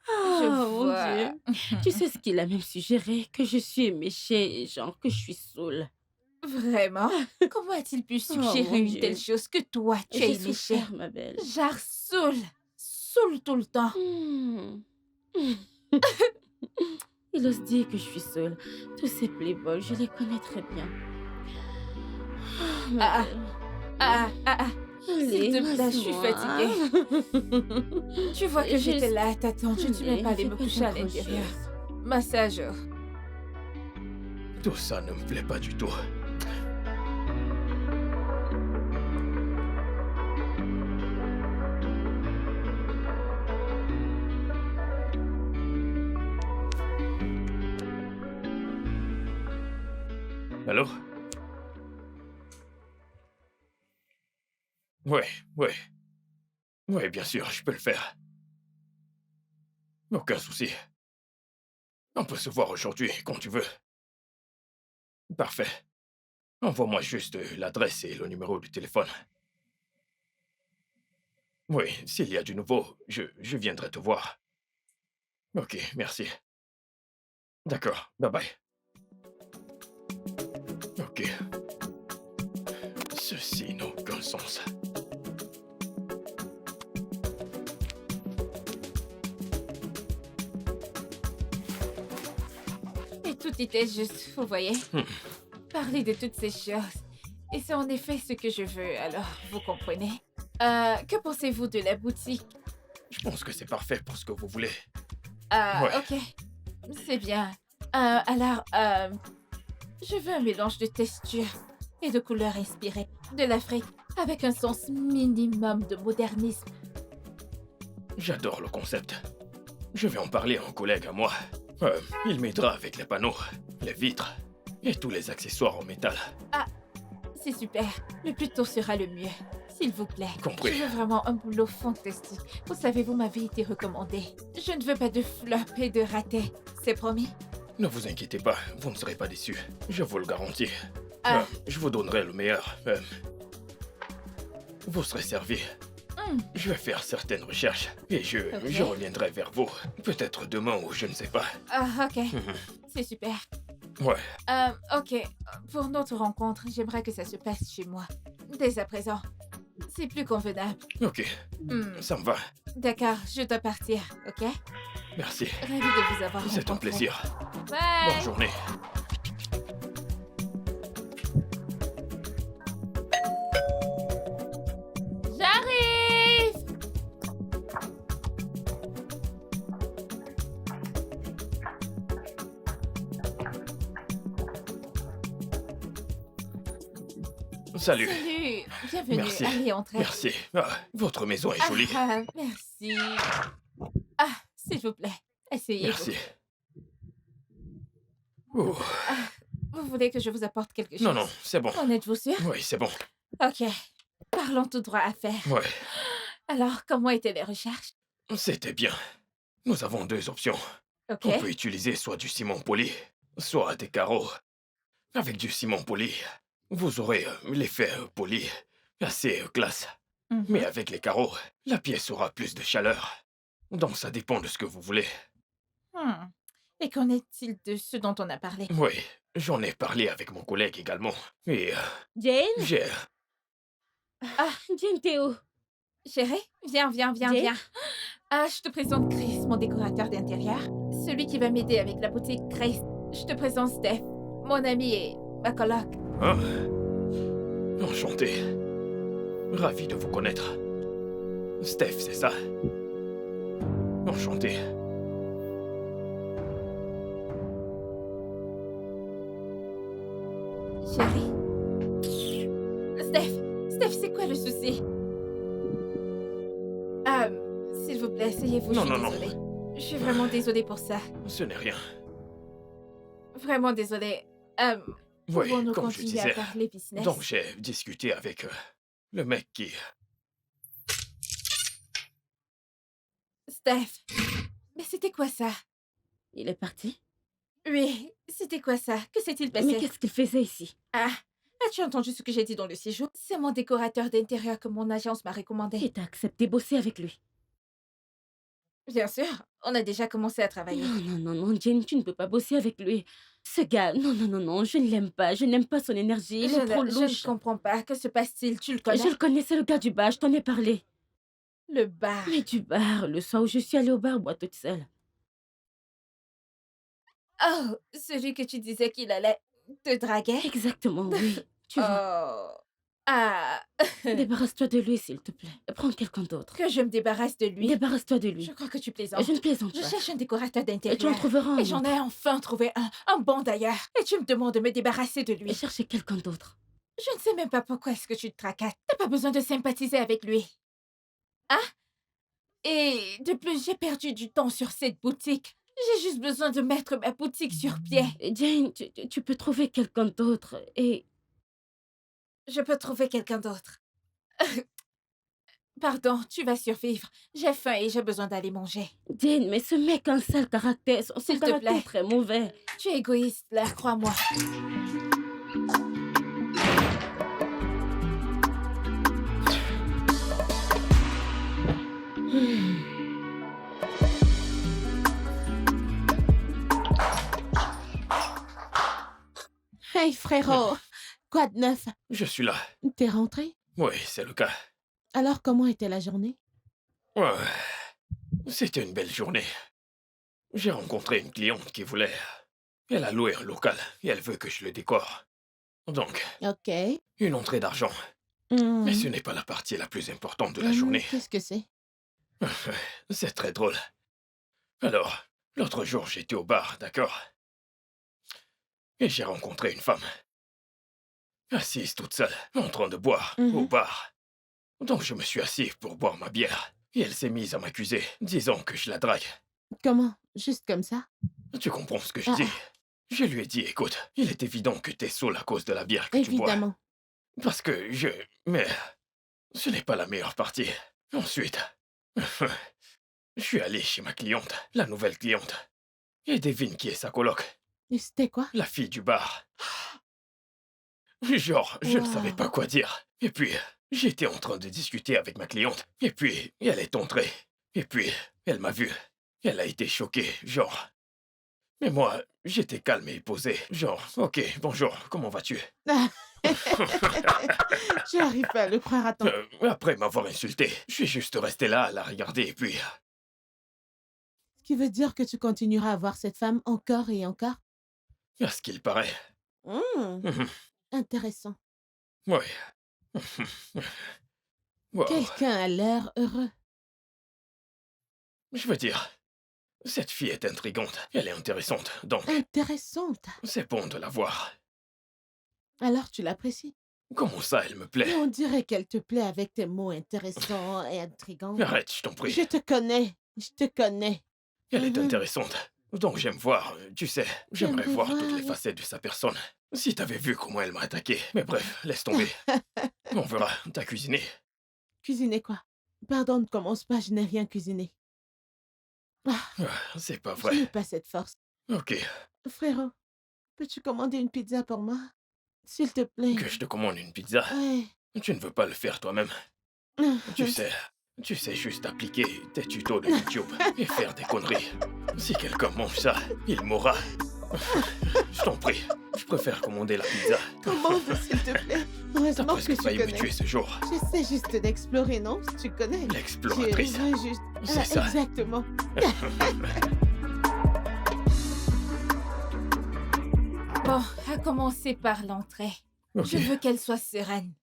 Oh, Je mon vois. Dieu. Tu sais ce qu'il a même suggéré? Que je suis éméchée, et genre que je suis saoule. Vraiment? Comment a-t-il pu Oh, suggérer mon une Dieu. telle chose que toi, tu as J'ai éméché? souffert, ma belle. Genre saoul. Saoul tout le temps. Il ose dire que je suis seule. Tous ces playboys, je les connais très bien. Oh, ma Ah, belle. Allez, S'il te plaît, je suis masse-moi. Tu vois que j'étais là à t'attendre. Je ne suis même pas allée Fais me coucher à grand l'intérieur. chose. Massageur. Tout ça ne me plaît pas du tout. Allô? Ouais, ouais. Ouais, bien sûr, je peux le faire. Aucun souci. On peut se voir aujourd'hui, quand tu veux. Parfait. Envoie-moi juste l'adresse et le numéro du téléphone. Oui, s'il y a du nouveau, je viendrai te voir. Ok, merci. D'accord, bye bye. Ok. Ceci n'a aucun sens. Et tout était juste, vous voyez. Parler de toutes ces choses. Et c'est en effet ce que je veux, alors vous comprenez. Que pensez-vous de la boutique? Je pense que c'est parfait pour ce que vous voulez. Ah, Ouais. ok. C'est bien. Je veux un mélange de textures et de couleurs inspirées de l'Afrique, avec un sens minimum de modernisme. J'adore le concept. Je vais en parler à un collègue à moi. Il m'aidera avec les panneaux, les vitres et tous les accessoires en métal. C'est super. Le plus tôt sera le mieux. S'il vous plaît. Compris. Je veux vraiment un boulot fantastique. Vous savez, vous m'avez été recommandé. Je ne veux pas de flop et de ratés. C'est promis? Ne vous inquiétez pas, vous ne serez pas déçus. Je vous le garantis. Ah. Je vous donnerai le meilleur. Vous serez servi. Je vais faire certaines recherches et je reviendrai vers vous. Peut-être demain ou je ne sais pas. Ah, ok. C'est super. Ouais, Ok. Pour notre rencontre, j'aimerais que ça se passe chez moi. Dès à présent. C'est plus convenable. ok, ça me va. D'accord, je dois partir, ok? Merci. Ravie de vous avoir rencontré. C'est un plaisir. Bye! Bonne journée. J'arrive! Salut. Salut! Bienvenue. Merci. Allez, entrez. Merci. Votre maison est jolie. Merci. S'il vous plaît, asseyez-vous. Merci. Ouh. Vous voulez que je vous apporte quelque chose? Non, non, c'est bon. En êtes-vous sûr? Oui, c'est bon. Ok. Parlons tout droit à faire. Ouais, Alors, comment étaient les recherches? c'était bien. Nous avons deux options. Ok. On peut utiliser soit du ciment poli, soit des carreaux. Avec du ciment poli, vous aurez l'effet poli, assez classe. Mhm. Mais avec les carreaux, la pièce aura plus de chaleur. Donc ça dépend de ce que vous voulez. Et qu'en est-il de ce dont on a parlé? Oui, j'en ai parlé avec mon collègue également. Et Jane? j'ai... Jane, t'es où? Chérie, viens. Jane? Je te présente Chris, mon décorateur d'intérieur. Celui qui va m'aider avec la boutique Chris. Je te présente Steph, mon ami et ma coloc. Ah, enchanté. Ravi de vous connaître. Steph, c'est ça? Enchanté. Chérie. Steph, c'est quoi le souci? S'il vous plaît, asseyez-vous, je Non, suis non, non. désolée. Je suis vraiment désolée pour ça. Ce n'est rien. Vraiment désolée. Oui, Pouvons-nous comme je continuer à disais. parler business? Donc j'ai discuté avec le mec qui... Steph, mais c'était quoi ça? Il est parti? Oui, c'était quoi ça? Que s'est-il passé? Mais qu'est-ce qu'il faisait ici? As-tu entendu ce que j'ai dit dans le séjour? C'est mon décorateur d'intérieur que mon agence m'a recommandé. Et t'as accepté bosser avec lui? Bien sûr, on a déjà commencé à travailler. Non, Jane, tu ne peux pas bosser avec lui. Ce gars, non, je ne l'aime pas. Je n'aime pas son énergie. Il est trop Je louche. ne comprends pas. Que se passe-t-il? Tu le connais? Je le connais, c'est le gars du bar, je t'en ai parlé. Le bar. Mais du bar, le soir où je suis allée au bar, moi toute seule. Oh, celui que tu disais qu'il allait te draguer? Exactement, oui. Tu vois. Oh. Ah, Débarrasse-toi de lui, s'il te plaît. Prends quelqu'un d'autre. que je me débarrasse de lui. Débarrasse-toi de lui. Je crois que tu plaisantes. Je ne plaisante Je pas. cherche un décorateur Et tu en d'intérieur. trouveras un. Et j'en ai enfin trouvé un bon d'ailleurs. Et tu me demandes de me débarrasser de lui. Et chercher quelqu'un d'autre. Je ne sais même pas pourquoi est-ce que tu te tracasses. T'as pas besoin de sympathiser avec lui. Hein? Et de plus, j'ai perdu du temps sur cette boutique. J'ai juste besoin de mettre ma boutique sur pied. Jane, tu peux trouver quelqu'un d'autre et... Je peux trouver quelqu'un d'autre. Pardon, tu vas survivre. J'ai faim et j'ai besoin d'aller manger. Jane, mais ce mec a un sale caractère. Son S'il te caractère plaît. est très mauvais. Tu es égoïste, là, crois-moi. Hey frérot, quoi de neuf? Je suis là. T'es rentré? Oui, c'est le cas. Alors comment était la journée? Ouais. C'était une belle journée. J'ai rencontré une cliente qui voulait... Elle a loué un local et elle veut que je le décore. Donc, Ok. une entrée d'argent. Hmm. Mais ce n'est pas la partie la plus importante de la journée. Qu'est-ce que c'est? C'est très drôle. Alors, l'autre jour, j'étais au bar, d'accord? Et j'ai rencontré une femme. Assise toute seule, en train de boire, au bar. Donc je me suis assis pour boire ma bière. Et elle s'est mise à m'accuser, disant que je la drague. Comment? Juste comme ça? Tu comprends ce que je dis? Je lui ai dit, écoute, il est évident que t'es saoul à cause de la bière que tu bois. Évidemment. Parce que Mais ce n'est pas la meilleure partie. Ensuite, je suis allé chez ma cliente, la nouvelle cliente. Et devine qui est sa coloc, Et c'était quoi? la fille du bar. Genre, je ne savais pas quoi dire. Et puis, j'étais en train de discuter avec ma cliente. Et puis, elle est entrée. Et puis, elle m'a vu. Elle a été choquée, genre... Mais moi, j'étais calme et posé. Genre, ok, bonjour, comment vas-tu? J'arrive pas à le croire, attends. Après m'avoir insulté, je suis juste resté là à la regarder et puis... Ce qui veut dire que tu continueras à voir cette femme encore et encore? À ce qu'il paraît. Intéressant. Ouais. Wow. Quelqu'un a l'air heureux. Je veux dire, cette fille est intrigante. Elle est intéressante, donc Intéressante. c'est bon de la voir. Alors tu l'apprécies? Comment ça, elle me plaît? Mais on dirait qu'elle te plaît avec tes mots intéressants et intrigants. Arrête, je t'en prie. Je te connais. Je te connais. Elle est intéressante. Donc j'aime voir, tu sais, j'aimerais J'aimerais voir voir, toutes les oui. facettes de sa personne. Si t'avais vu comment elle m'a attaqué. Mais bref, laisse tomber. On verra, t'as cuisiné. Cuisiner quoi? Pardon, ne commence pas, je n'ai rien cuisiné. C'est pas Je n'ai vrai. pas cette force. Ok, Frérot, peux-tu commander une pizza pour moi? S'il te plaît. que je te commande une pizza. Ouais. Tu ne veux pas le faire toi-même. Tu sais juste appliquer tes tutos de YouTube et faire des conneries. Si quelqu'un mange ça, il mourra. Je t'en prie, je préfère commander la pizza. Commande, s'il te plaît. T'as Heureusement que presque tu failli me connais. tuer ce jour. J'essaie juste d'explorer, non? Tu connais. L'exploratrice. Tu veux juste... C'est ça. Exactement. Bon, à commencer par l'entrée. Ok, Je veux qu'elle soit sereine.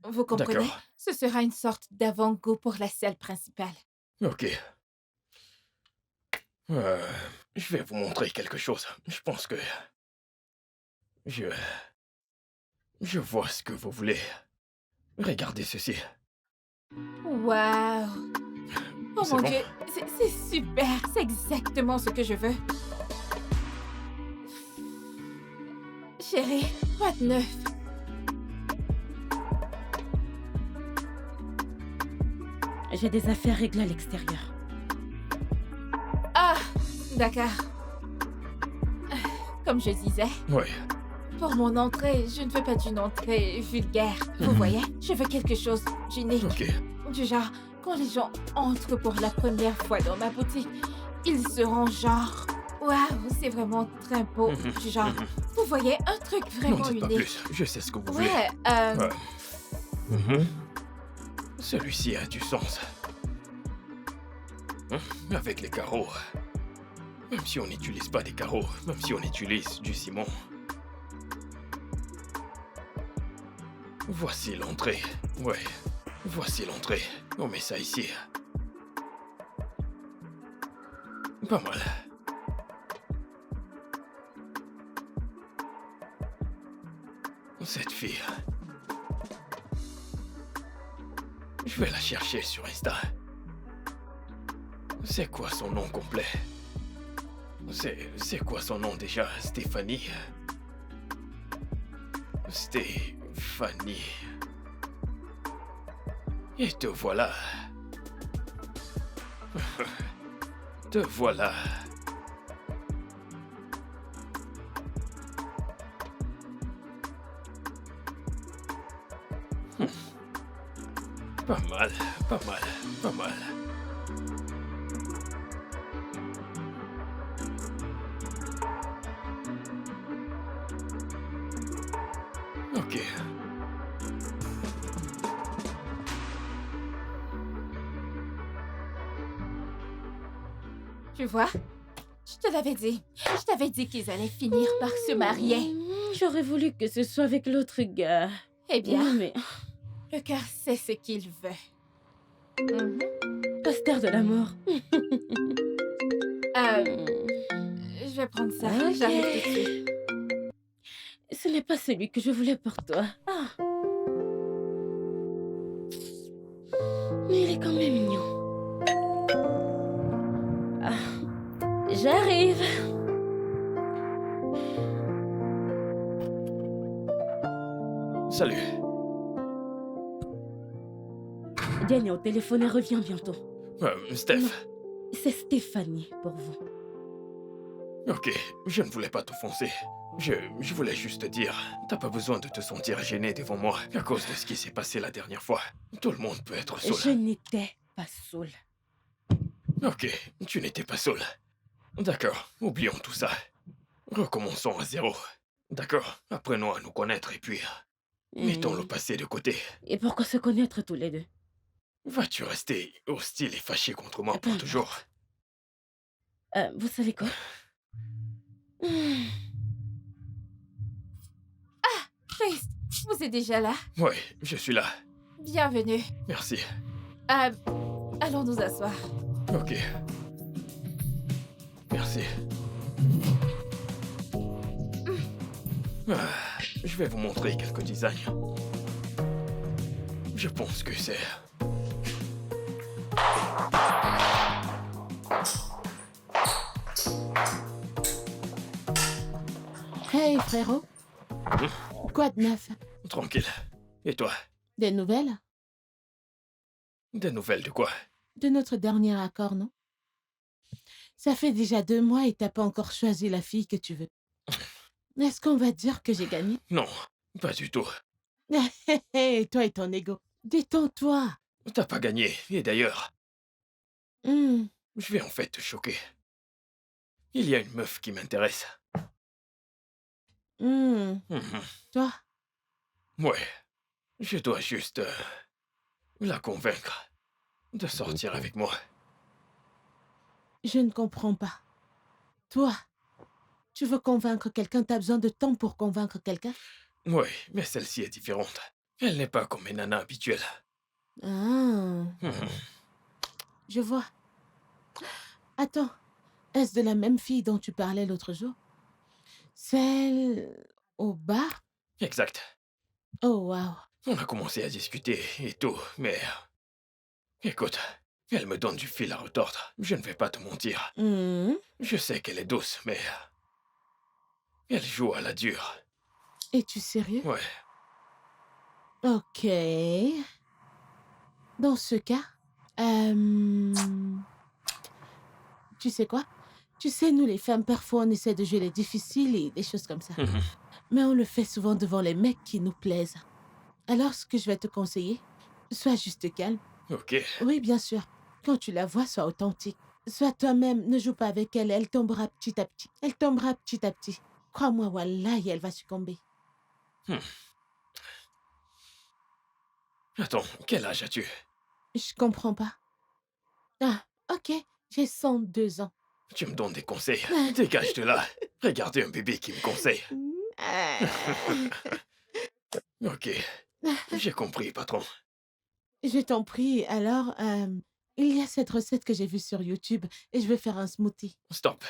Vous comprenez? d'accord. Ce sera une sorte d'avant-goût pour la salle principale. Ok. Je vais vous montrer quelque chose. Je pense que... Je vois ce que vous voulez. Regardez ceci. Waouh! Oh C'est mon bon? Dieu, c'est super, c'est exactement ce que je veux. Chérie, quoi de neuf? J'ai des affaires réglées à l'extérieur. Ah, d'accord. Comme je disais, Oui. pour mon entrée, je ne veux pas d'une entrée vulgaire. Vous voyez? Je veux quelque chose d'unique. Ok. Du genre, quand les gens entrent pour la première fois dans ma boutique, ils seront genre... Waouh, c'est vraiment très beau. Du genre, vous voyez, un truc N'en vraiment dites pas unique. plus. Je sais ce que vous voulez. Ouais, Ouais. Celui-ci a du sens. Avec les carreaux. Même si on n'utilise pas des carreaux, même si on utilise du ciment. Voici l'entrée. Ouais. Voici l'entrée. On met ça ici. Pas mal. Cette fille. Je vais la chercher sur Insta. C'est quoi son nom complet? C'est quoi son nom déjà? Stéphanie? Stéphanie. Et te voilà. Te voilà. Pas mal, pas mal, pas mal. Ok. Tu vois? Je te l'avais dit. Je t'avais dit qu'ils allaient finir par se marier. J'aurais voulu que ce soit avec l'autre gars. Eh bien, Non, mais le cœur sait ce qu'il veut. Mhm. pasteur de la mort. Je vais prendre ça. Ok. J'arrive tout de suite. Ce n'est pas celui que je voulais pour toi. Ah. Mais il est quand même mignon. Ah. J'arrive. Salut. Diane est au téléphone et revient bientôt. Steph. Non. C'est Stéphanie pour vous. Ok, je ne voulais pas t'offenser. Je voulais juste te dire, t'as pas besoin de te sentir gêné devant moi à cause de ce qui s'est passé la dernière fois. Tout le monde peut être Je saoul. n'étais pas saoule. Ok, tu n'étais pas saoul. D'accord, oublions tout ça. Recommençons à zéro. D'accord, apprenons à nous connaître et puis mettons le passé de côté. Et pourquoi se connaître tous les deux? Vas-tu rester hostile et fâché contre moi Peu pour importe. toujours? Vous savez quoi? Chris, vous êtes déjà là? Ouais, je suis là. Bienvenue. Merci. Allons nous asseoir. Ok. Merci. Je vais vous montrer quelques designs. Je pense que c'est... Hey frérot, quoi de neuf? Tranquille. Et toi? Des nouvelles? Des nouvelles de quoi? De notre dernier accord, non? Ça fait déjà 2 mois et t'as pas encore choisi la fille que tu veux. Est-ce qu'on va dire que j'ai gagné? Non, pas du tout. Hé, toi et ton ego. Détends-toi. T'as pas gagné. Et d'ailleurs, Hmm, je vais en fait te choquer. Il y a une meuf qui m'intéresse. hmm. Mhm. Toi? Ouais. Je dois juste la convaincre de sortir avec moi. Je ne comprends pas. Toi, tu veux convaincre quelqu'un, t'as besoin de temps pour convaincre quelqu'un? Ouais, mais celle-ci est différente. Elle n'est pas comme mes nanas habituelles. Ah, Mhm. je vois. Attends, est-ce de la même fille dont tu parlais l'autre jour? Celle au bar? Exact. Oh, waouh. On a commencé à discuter et tout, mais... Écoute, elle me donne du fil à retordre. Je ne vais pas te mentir. Hmm, Je sais qu'elle est douce, mais... Elle joue à la dure. Es-tu sérieux? Ouais. Ok. Dans ce cas, tu sais quoi? Tu sais, nous les femmes, parfois on essaie de jouer les difficiles et des choses comme ça. Mhm. Mais on le fait souvent devant les mecs qui nous plaisent. Alors, ce que je vais te conseiller, sois juste calme. Ok. Oui, bien sûr. Quand tu la vois, sois authentique. Sois toi-même, ne joue pas avec elle, elle tombera petit à petit. Elle tombera petit à petit. Crois-moi, wallahi, elle va succomber. Attends, quel âge as-tu? Je comprends pas. Ah, ok, j'ai 102 ans. Tu me donnes des conseils. Dégage de là. Regardez un bébé qui me conseille. Ok. J'ai compris, patron. Je t'en prie, alors, il y a cette recette que j'ai vue sur YouTube et je vais faire un smoothie. Stop.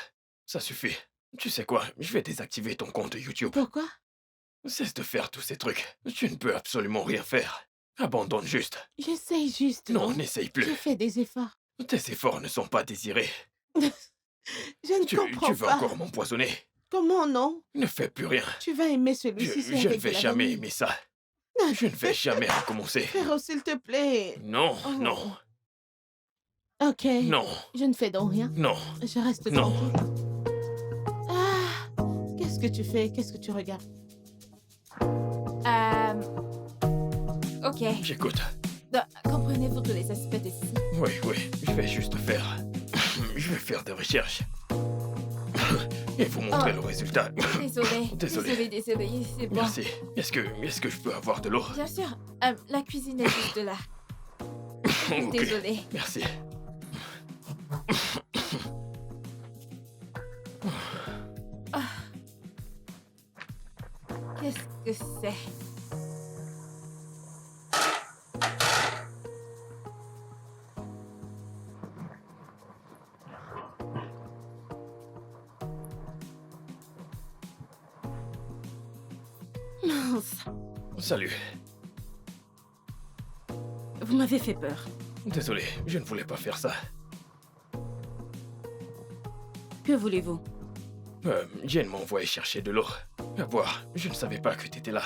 Ça suffit. Tu sais quoi? Je vais désactiver ton compte YouTube. Pourquoi? Cesse de faire tous ces trucs. Tu ne peux absolument rien faire. Abandonne juste. J'essaye juste. Non, n'essaye plus. Je fais des efforts. Tes efforts ne sont pas désirés. Je ne Tu comprends veux pas. encore m'empoisonner? Comment non? Ne fais plus rien. Tu vas aimer celui-ci. c'est Je ne avec vais de la jamais vanille. aimer ça. Je ne vais jamais recommencer. Frérot, s'il te plaît. Non, Oh. non, Ok. non, Je ne fais donc rien. non. Je reste Non. tranquille. Ah, qu'est-ce que tu fais? Qu'est-ce que tu regardes? Ok. J'écoute. Donc, comprenez-vous tous les aspects de ci? Oui, je vais juste faire... Je vais faire des recherches. Et vous montrer le résultat. Désolée. Désolé. Désolée, c'est bon. Merci. Est-ce que je peux avoir de l'eau? Bien sûr. La cuisine est juste là. Ok. Désolée. Merci. Qu'est-ce que c'est? Mince. Salut. Vous m'avez fait peur. Désolé, je ne voulais pas faire ça. Que voulez-vous? Jane m'a envoyé chercher de l'eau. À boire. Je ne savais pas que t'étais là.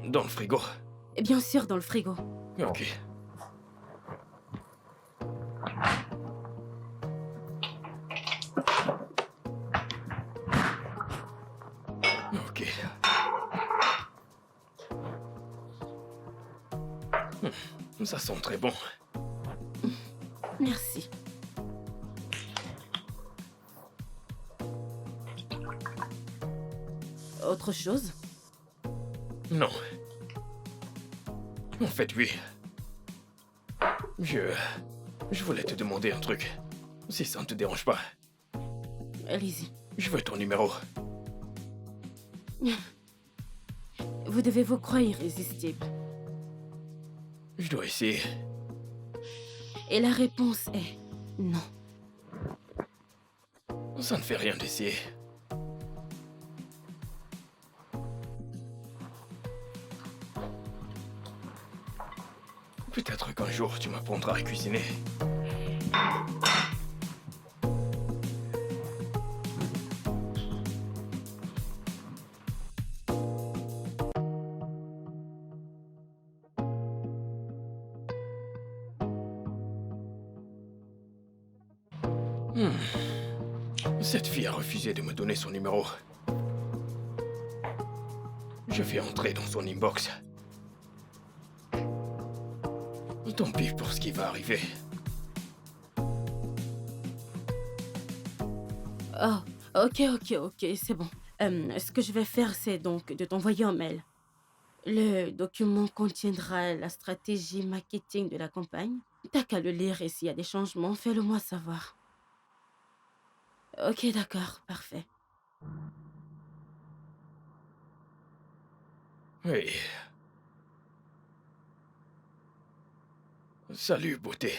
Dans le frigo. Bien sûr, dans le frigo. Ok. Ok. Ça sent très bon. Merci. Autre chose? Non. En fait, oui. Je voulais te demander un truc. Si ça ne te dérange pas. Allez-y. Je veux ton numéro. Vous devez vous croire irrésistible. Je dois essayer. Et la réponse est non. Ça ne fait rien d'essayer. Peut-être qu'un jour tu m'apprendras à cuisiner. Cette fille a refusé de me donner son numéro. Je vais entrer dans son inbox. Tant pis pour ce qui va arriver. Oh, ok, c'est bon. Ce que je vais faire, c'est donc de t'envoyer un mail. Le document contiendra la stratégie marketing de la campagne. T'as qu'à le lire et s'il y a des changements, fais-le moi savoir. Ok, d'accord, parfait. Oui. Salut, beauté.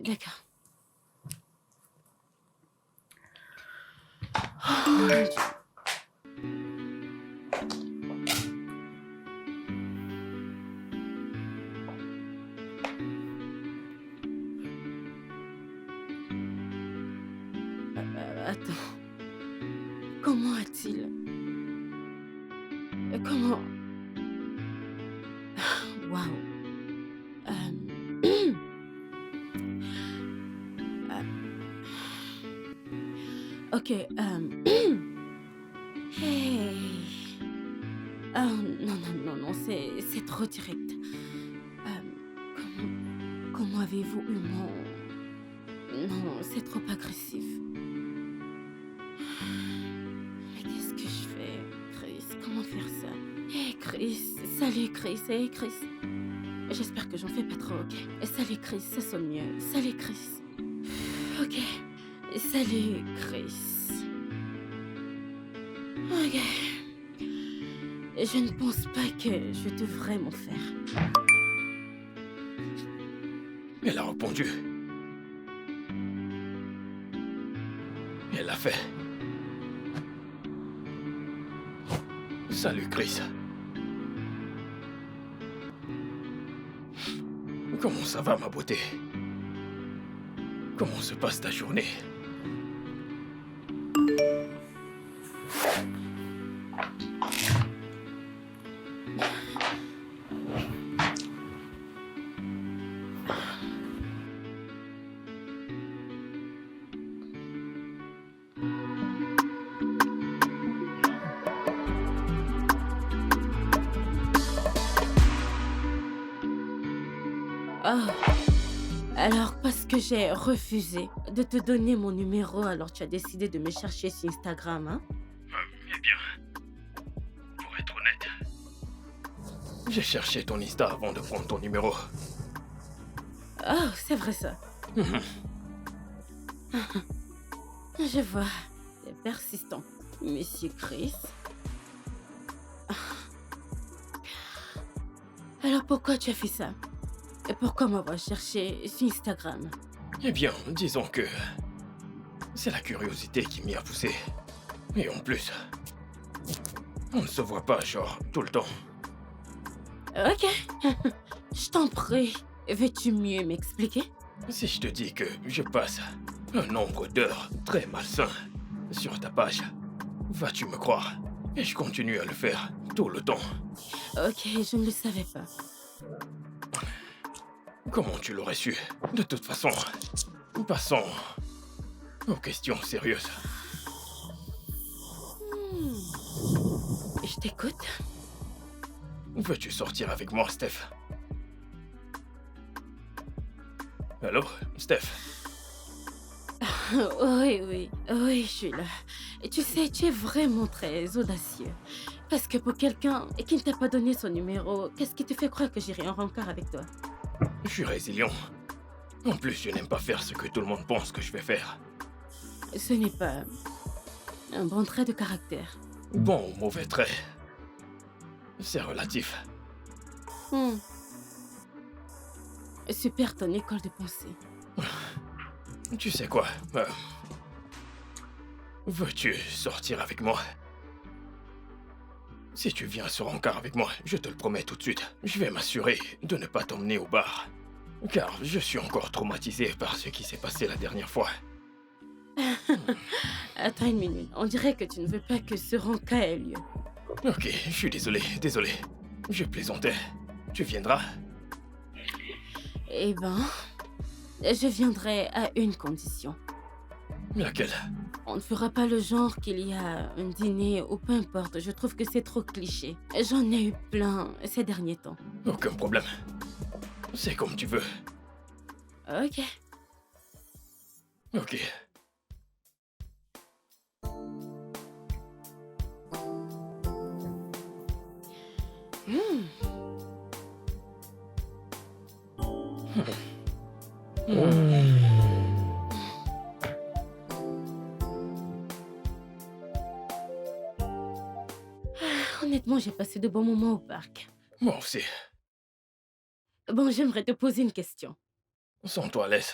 D'accord. Oh, mon Dieu. Attends. Comment a-t-il... Comment... Waouh. Ok, Hey. Oh, non, c'est trop direct. Comment avez-vous eu mon... Non, c'est trop agressif. Mais qu'est-ce que je fais, Chris? Comment faire ça? Hey, Chris. Salut, Chris. Hey, Chris. J'espère que j'en fais pas trop, ok? Salut, Chris. Ça sonne mieux. Salut, Chris. Ok. Salut, Chris. Ok. Je ne pense pas que je devrais m'en faire. Elle a répondu. Elle l'a fait. Salut, Chris. Comment ça va, ma beauté? Comment se passe ta journée? Oh, alors parce que j'ai refusé de te donner mon numéro, alors tu as décidé de me chercher sur Instagram, hein? Eh bien, pour être honnête, j'ai cherché ton Insta avant de prendre ton numéro. Oh, c'est vrai ça. Je vois, c'est persistant. Monsieur Chris. Alors pourquoi tu as fait ça? Et pourquoi m'avoir cherché sur Instagram? Eh bien, disons que c'est la curiosité qui m'y a poussé. Et en plus, on ne se voit pas, genre, tout le temps. Ok, je t'en prie. Veux-tu mieux m'expliquer? Si je te dis que je passe un nombre d'heures très malsain sur ta page, vas-tu me croire? Et je continue à le faire tout le temps. Ok, je ne le savais pas. Comment tu l'aurais su? De toute façon, passons aux questions sérieuses. Je t'écoute. Veux-tu sortir avec moi, Steph? Allô, Steph? Oui, je suis là. Et tu sais, tu es vraiment très audacieux. Parce que pour quelqu'un qui ne t'a pas donné son numéro, qu'est-ce qui te fait croire que j'irai en rencard avec toi? Je suis résilient. En plus, je n'aime pas faire ce que tout le monde pense que je vais faire. Ce n'est pas un bon trait de caractère. Bon ou mauvais trait, c'est relatif. Super ton école de pensée. Tu sais quoi? Veux-tu sortir avec moi? Si tu viens sur Rencard avec moi, je te le promets tout de suite, je vais m'assurer de ne pas t'emmener au bar. Car je suis encore traumatisé par ce qui s'est passé la dernière fois. Attends une minute, on dirait que tu ne veux pas que ce rencard ait lieu. Ok, je suis désolé. Je plaisantais. Tu viendras? Eh ben, je viendrai à une condition. Laquelle? On ne fera pas le genre qu'il y a un dîner ou peu importe, je trouve que c'est trop cliché. J'en ai eu plein ces derniers temps. Aucun problème. C'est comme tu veux. Ok. Ok. Honnêtement, j'ai passé de bons moments au parc. Moi aussi. Bon, j'aimerais te poser une question. Sens-toi à l'aise.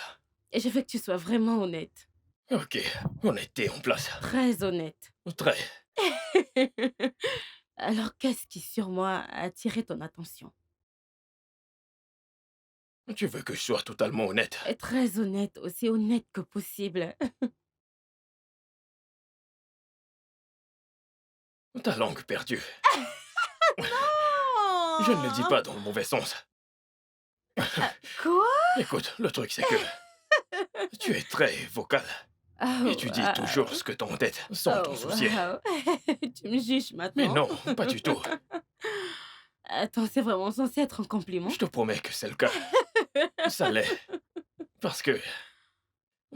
Et je veux que tu sois vraiment honnête. Ok, honnêteté en place. Très honnête. Très. Alors, qu'est-ce qui sur moi a attiré ton attention? Tu veux que je sois totalement honnête? Et très honnête, aussi honnête que possible. Ta langue perdue. Non! Je ne le dis pas dans le mauvais sens. Quoi? Écoute, le truc c'est que tu es très vocal. Et tu dis toujours ce que t'as en tête, sans t'en soucier. Tu me juges maintenant? Mais non, pas du tout. Attends, c'est vraiment censé être un compliment? Je te promets que c'est le cas. Ça l'est. Parce que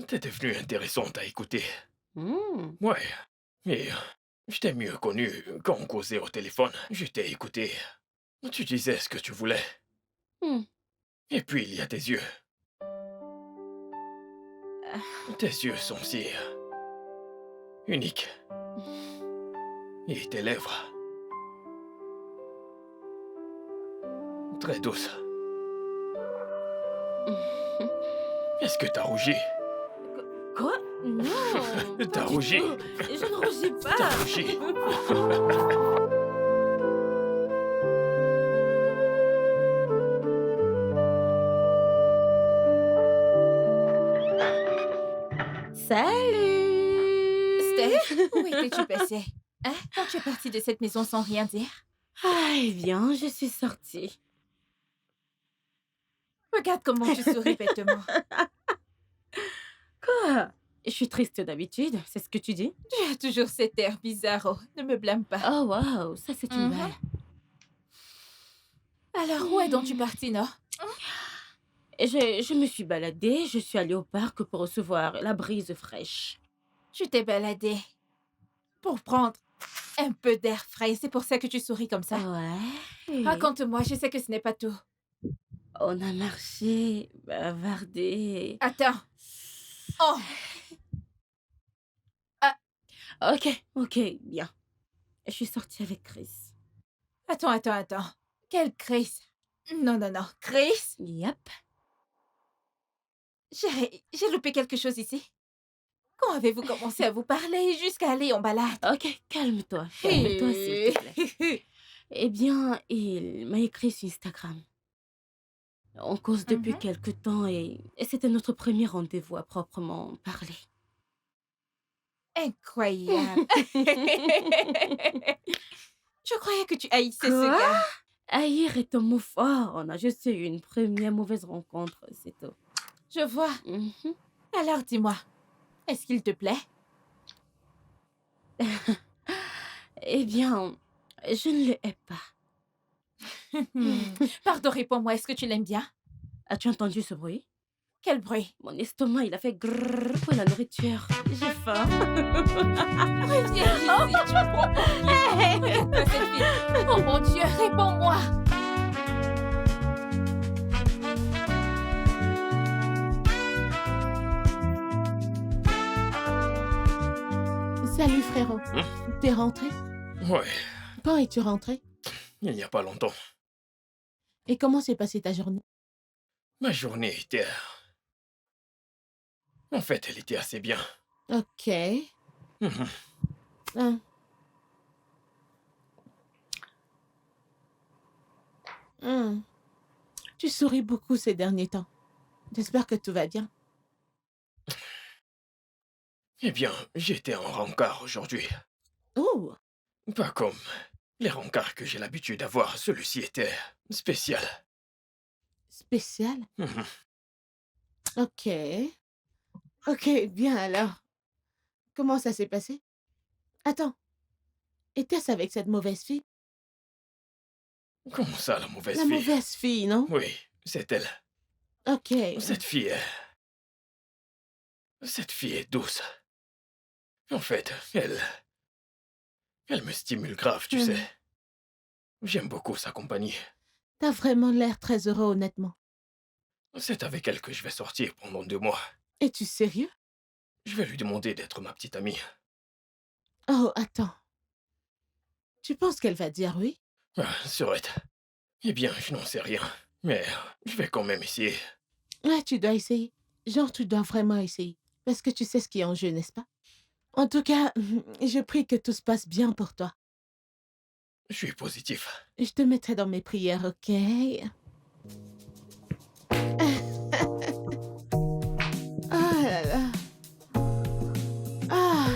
t'es devenue intéressante à écouter. Ouais. Mais je t'ai mieux connu quand on causait au téléphone. Je t'ai écouté. Tu disais ce que tu voulais. Et puis il y a tes yeux. Tes yeux sont si uniques. Et tes lèvres. Très douces. Est-ce que t'as rougi? Quoi? Non! T'as pas du rougi. tout. Je ne rougis pas! T'as rougi. Salut! Steph, où étais-tu passée? Hein? Quand tu es partie de cette maison sans rien dire? Ah, eh bien, je suis sortie. Regarde comment tu souris bêtement. Quoi? Je suis triste d'habitude, c'est ce que tu dis? Tu as toujours cet air bizarre, oh. Ne me blâme pas. Oh, waouh, ça c'est une Mhm. balle. Alors, où est donc tu partie, non? Je me suis baladée, je suis allée au parc pour recevoir la brise fraîche. Tu t'es baladée pour prendre un peu d'air frais. C'est pour ça que tu souris comme ça. Ouais. Raconte-moi, je sais que ce n'est pas tout. On a marché, bavardé. Attends. Oh, Ok, bien. Je suis sortie avec Chris. attends. Quel Chris? Non. Chris? Yep. J'ai loupé quelque chose ici. Quand avez-vous commencé à vous parler jusqu'à aller en balade? Ok, calme-toi, s'il te plaît. Eh bien, il m'a écrit sur Instagram. On cause depuis Mhm. quelque temps et c'était notre premier rendez-vous à proprement parler. Incroyable. Je croyais que tu haïssais ce Quoi? gars. Haïr est un mot fort. On a juste eu une première mauvaise rencontre, c'est tout. Je vois. Mhm. Alors dis-moi, est-ce qu'il te plaît? Eh bien, je ne le hais pas. Pardon, réponds-moi, est-ce que tu l'aimes bien? As-tu entendu ce bruit? Quel bruit? Mon estomac, il a fait grrrr pour la nourriture. J'ai faim. Reviens ici, tu me prends pour qui? Regarde-moi cette fille. Oh mon Dieu, réponds-moi. Salut frérot. T'es rentré? Ouais, Quand es-tu rentré? il n'y a pas longtemps. Et comment s'est passée ta journée? Ma journée était... En fait, elle était assez bien. Ok. Mhm. Hein. Tu souris beaucoup ces derniers temps. J'espère que tout va bien. Eh bien, j'étais en rencard aujourd'hui. Oh, Pas comme les rencarts que j'ai l'habitude d'avoir. Celui-ci était spécial. spécial. Mhm. Ok. Ok, bien alors. Comment ça s'est passé? Attends. Était-ce avec cette mauvaise fille? Comment ça, la mauvaise La fille? mauvaise fille, non? Oui, c'est elle. Ok. Cette fille est douce. En fait, elle me stimule grave, tu sais. J'aime beaucoup sa compagnie. T'as vraiment l'air très heureux, honnêtement. C'est avec elle que je vais sortir pendant 2 mois. Es-tu sérieux? Je vais lui demander d'être ma petite amie. Oh, attends. Tu penses qu'elle va dire oui? Ah, Sorette. Eh bien, je n'en sais rien. Mais je vais quand même essayer. Ouais, tu dois essayer. Genre, tu dois vraiment essayer. Parce que tu sais ce qui est en jeu, n'est-ce pas? En tout cas, je prie que tout se passe bien pour toi. Je suis positif. Je te mettrai dans mes prières, ok? Ah là là. Ah.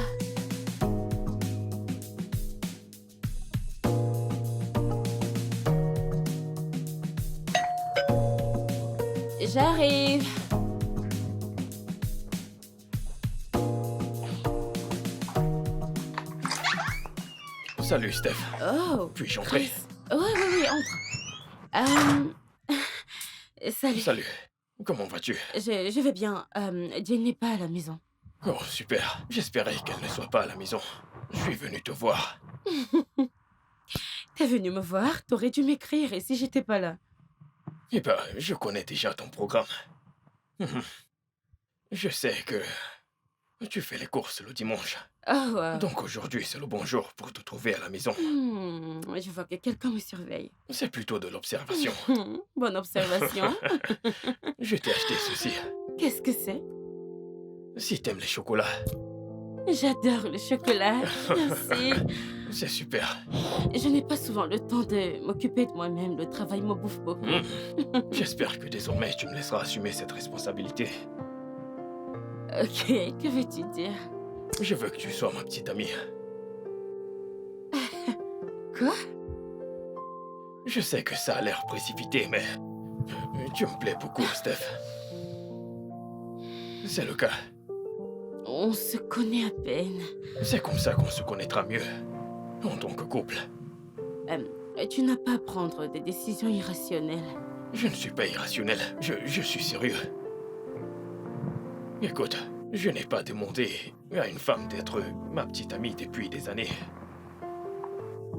J'arrive. Salut, Steph. Oh. Puis-je entrer? Chris. Oui, entre. Salut. Salut. Comment vas-tu? Je vais bien. Jane n'est pas à la maison. Oh, super. J'espérais qu'elle ne soit pas à la maison. Je suis venu te voir. T'es venu me voir, t'aurais dû m'écrire et si j'étais pas là. Eh ben, je connais déjà ton programme. Mhm. Je sais que tu fais les courses le dimanche. Oh, wow. Donc aujourd'hui, c'est le bon jour pour te trouver à la maison. Je vois que quelqu'un me surveille. C'est plutôt de l'observation. Bonne observation. Je t'ai acheté ceci. Qu'est-ce que c'est? Si t'aimes les chocolats, J'adore le chocolat. Merci. c'est super. Je n'ai pas souvent le temps de m'occuper de moi-même. Le travail me bouffe beaucoup. J'espère que désormais tu me laisseras assumer cette responsabilité. Ok, que veux-tu dire? Je veux que tu sois ma petite amie. Quoi? Je sais que ça a l'air précipité, mais tu me plais beaucoup, Steph. C'est le cas. On se connaît à peine. C'est comme ça qu'on se connaîtra mieux, en tant que couple. Tu n'as pas à prendre des décisions irrationnelles. Je ne suis pas irrationnel, je suis sérieux. Écoute, je n'ai pas demandé à une femme d'être ma petite amie depuis des années.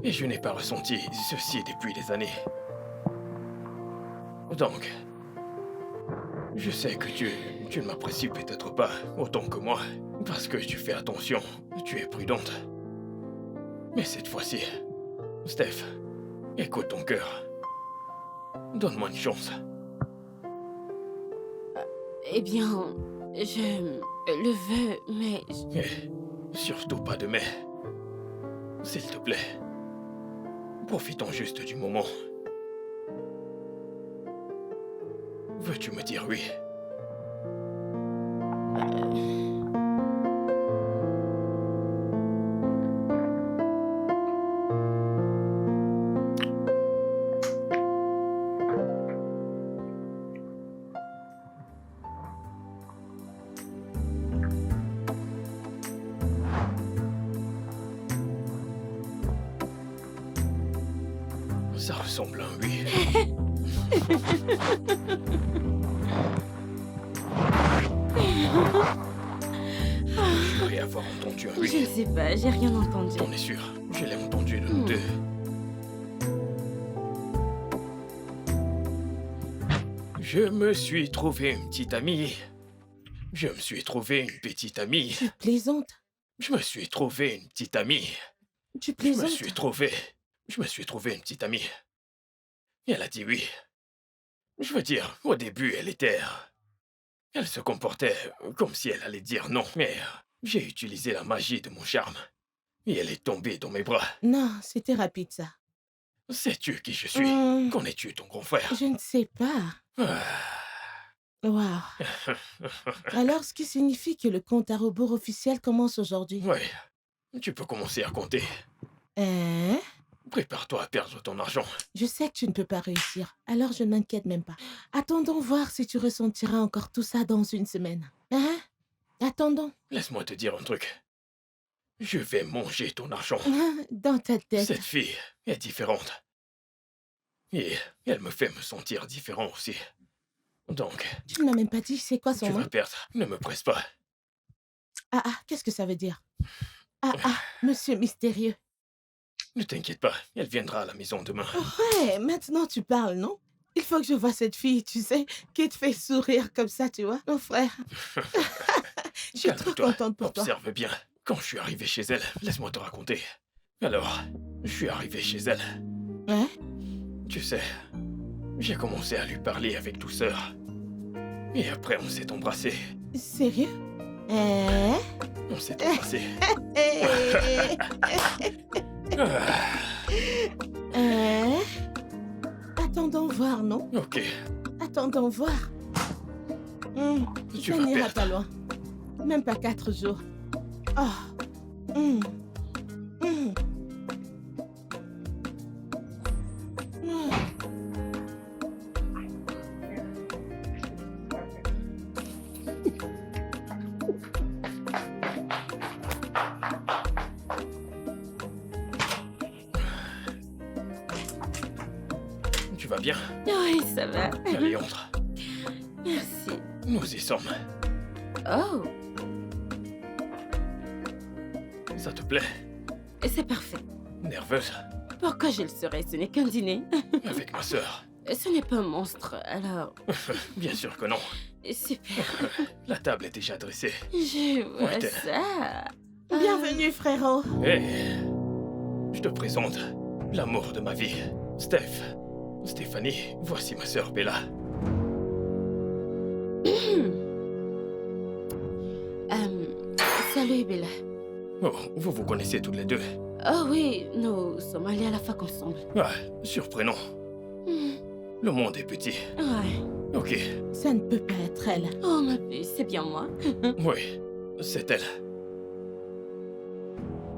Et je n'ai pas ressenti ceci depuis des années. Donc, je sais que tu ne m'apprécies peut-être pas autant que moi, parce que tu fais attention, tu es prudente. Mais cette fois-ci, Steph, écoute ton cœur. Donne-moi une chance. Eh bien, je le veux, mais... Et surtout pas de mais. S'il te plaît. Profitons juste du moment. Veux-tu me dire oui? Ça ressemble à un oui. Je devrais avoir entendu un Je ne oui. sais pas, j'ai rien entendu. T'en es sûr? Je l'ai entendu de nous deux. Je me suis trouvé une petite amie. Je me suis trouvé une petite amie. Tu plaisantes. Je me suis trouvé une petite amie. Tu Je me plaisantes. suis trouvé une petite amie. Et elle a dit oui. Je veux dire, au début, elle se comportait comme si elle allait dire non. Mais j'ai utilisé la magie de mon charme. Et elle est tombée dans mes bras. Non, c'était rapide ça. Sais-tu qui je suis? Hmm, Connais-tu ton grand frère? je ne sais pas. Ah. Waouh. Alors, ce qui signifie que le compte à rebours officiel commence aujourd'hui. Ouais, tu peux commencer à compter. Hein? Prépare-toi à perdre ton argent. Je sais que tu ne peux pas réussir, alors je ne m'inquiète même pas. Attendons voir si tu ressentiras encore tout ça dans une semaine. Hein? Attendons. Laisse-moi te dire un truc. Je vais manger ton argent. Dans ta tête. Cette fille est différente. Et elle me fait me sentir différent aussi. Donc, Tu ne m'as même pas dit c'est quoi son tu nom? vas perdre. Ne me presse pas. Ah ah, qu'est-ce que ça veut dire? Ah ah, monsieur mystérieux. Ne t'inquiète pas, elle viendra à la maison demain. Ouais, maintenant tu parles, non? Il faut que je voie cette fille, tu sais, qui te fait sourire comme ça, tu vois, mon frère. Je suis trop Calme-toi, contente pour toi. observe bien. Quand je suis arrivé chez elle, laisse-moi te raconter. Alors, je suis arrivé chez elle. Ouais? Tu sais, j'ai commencé à lui parler avec douceur. Et après, on s'est embrassés. Sérieux? Hein? On s'est embrassés. Ah, Hein? Attendons voir, non? ok, Attendons voir. tu Ça vas n'ira perdre. pas loin. Même pas 4 jours. Oh. Hum. Hum. Hum. Tu vas bien? Oui, ça va. Allez, entre. Merci. Nous y sommes. Oh, Ça te plaît? c'est parfait. Nerveuse? Pourquoi je le serais? Ce n'est qu'un dîner. Avec ma sœur? Ce n'est pas un monstre, alors... Bien sûr que non. Super. La table est déjà dressée. Je vois Ouais, t'es- ça. Bienvenue, frérot. Hé! Je te présente l'amour de ma vie. Steph. Stéphanie, voici ma sœur Bella. Salut, Bella. Oh, vous vous connaissez toutes les deux? Oh oui, nous sommes allés à la fac ensemble. Ah, surprenant. Hmm, Le monde est petit. Ouais. Ok, Ça ne peut pas être elle. Oh, ma puce, c'est bien moi. Oui, c'est elle.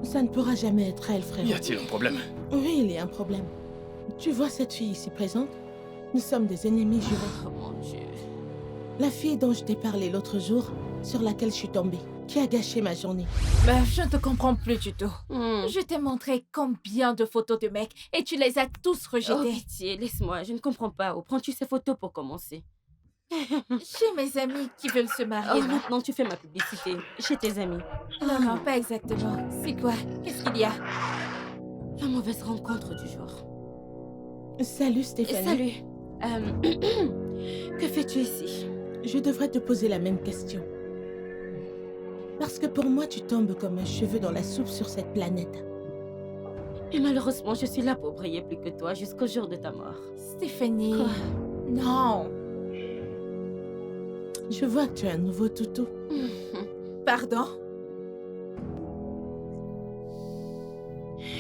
Ça ne pourra jamais être elle, frère. Y a-t-il un problème? Oui, il y a un problème. Tu vois cette fille ici présente? Nous sommes des ennemis jurés. Oh, mon Dieu. La fille dont je t'ai parlé l'autre jour, sur laquelle je suis tombée, qui a gâché ma journée. Je ne te comprends plus du tout. Je t'ai montré combien de photos de mecs et tu les as tous Oh, rejetées. pitié, laisse-moi, je ne comprends pas. Où prends-tu ces photos pour commencer? Chez mes amis qui veulent se Oh, marier. maintenant tu fais ma publicité. Chez tes amis. Non, pas exactement. C'est quoi? Qu'est-ce qu'il y a? La mauvaise rencontre du jour. Salut Stéphanie. Salut. Que fais-tu ici? Je devrais te poser la même question. Parce que pour moi, tu tombes comme un cheveu dans la soupe sur cette planète. Et malheureusement, je suis là pour briller plus que toi jusqu'au jour de ta mort. Stéphanie. Quoi? Non. Je vois que tu as un nouveau toutou. Pardon?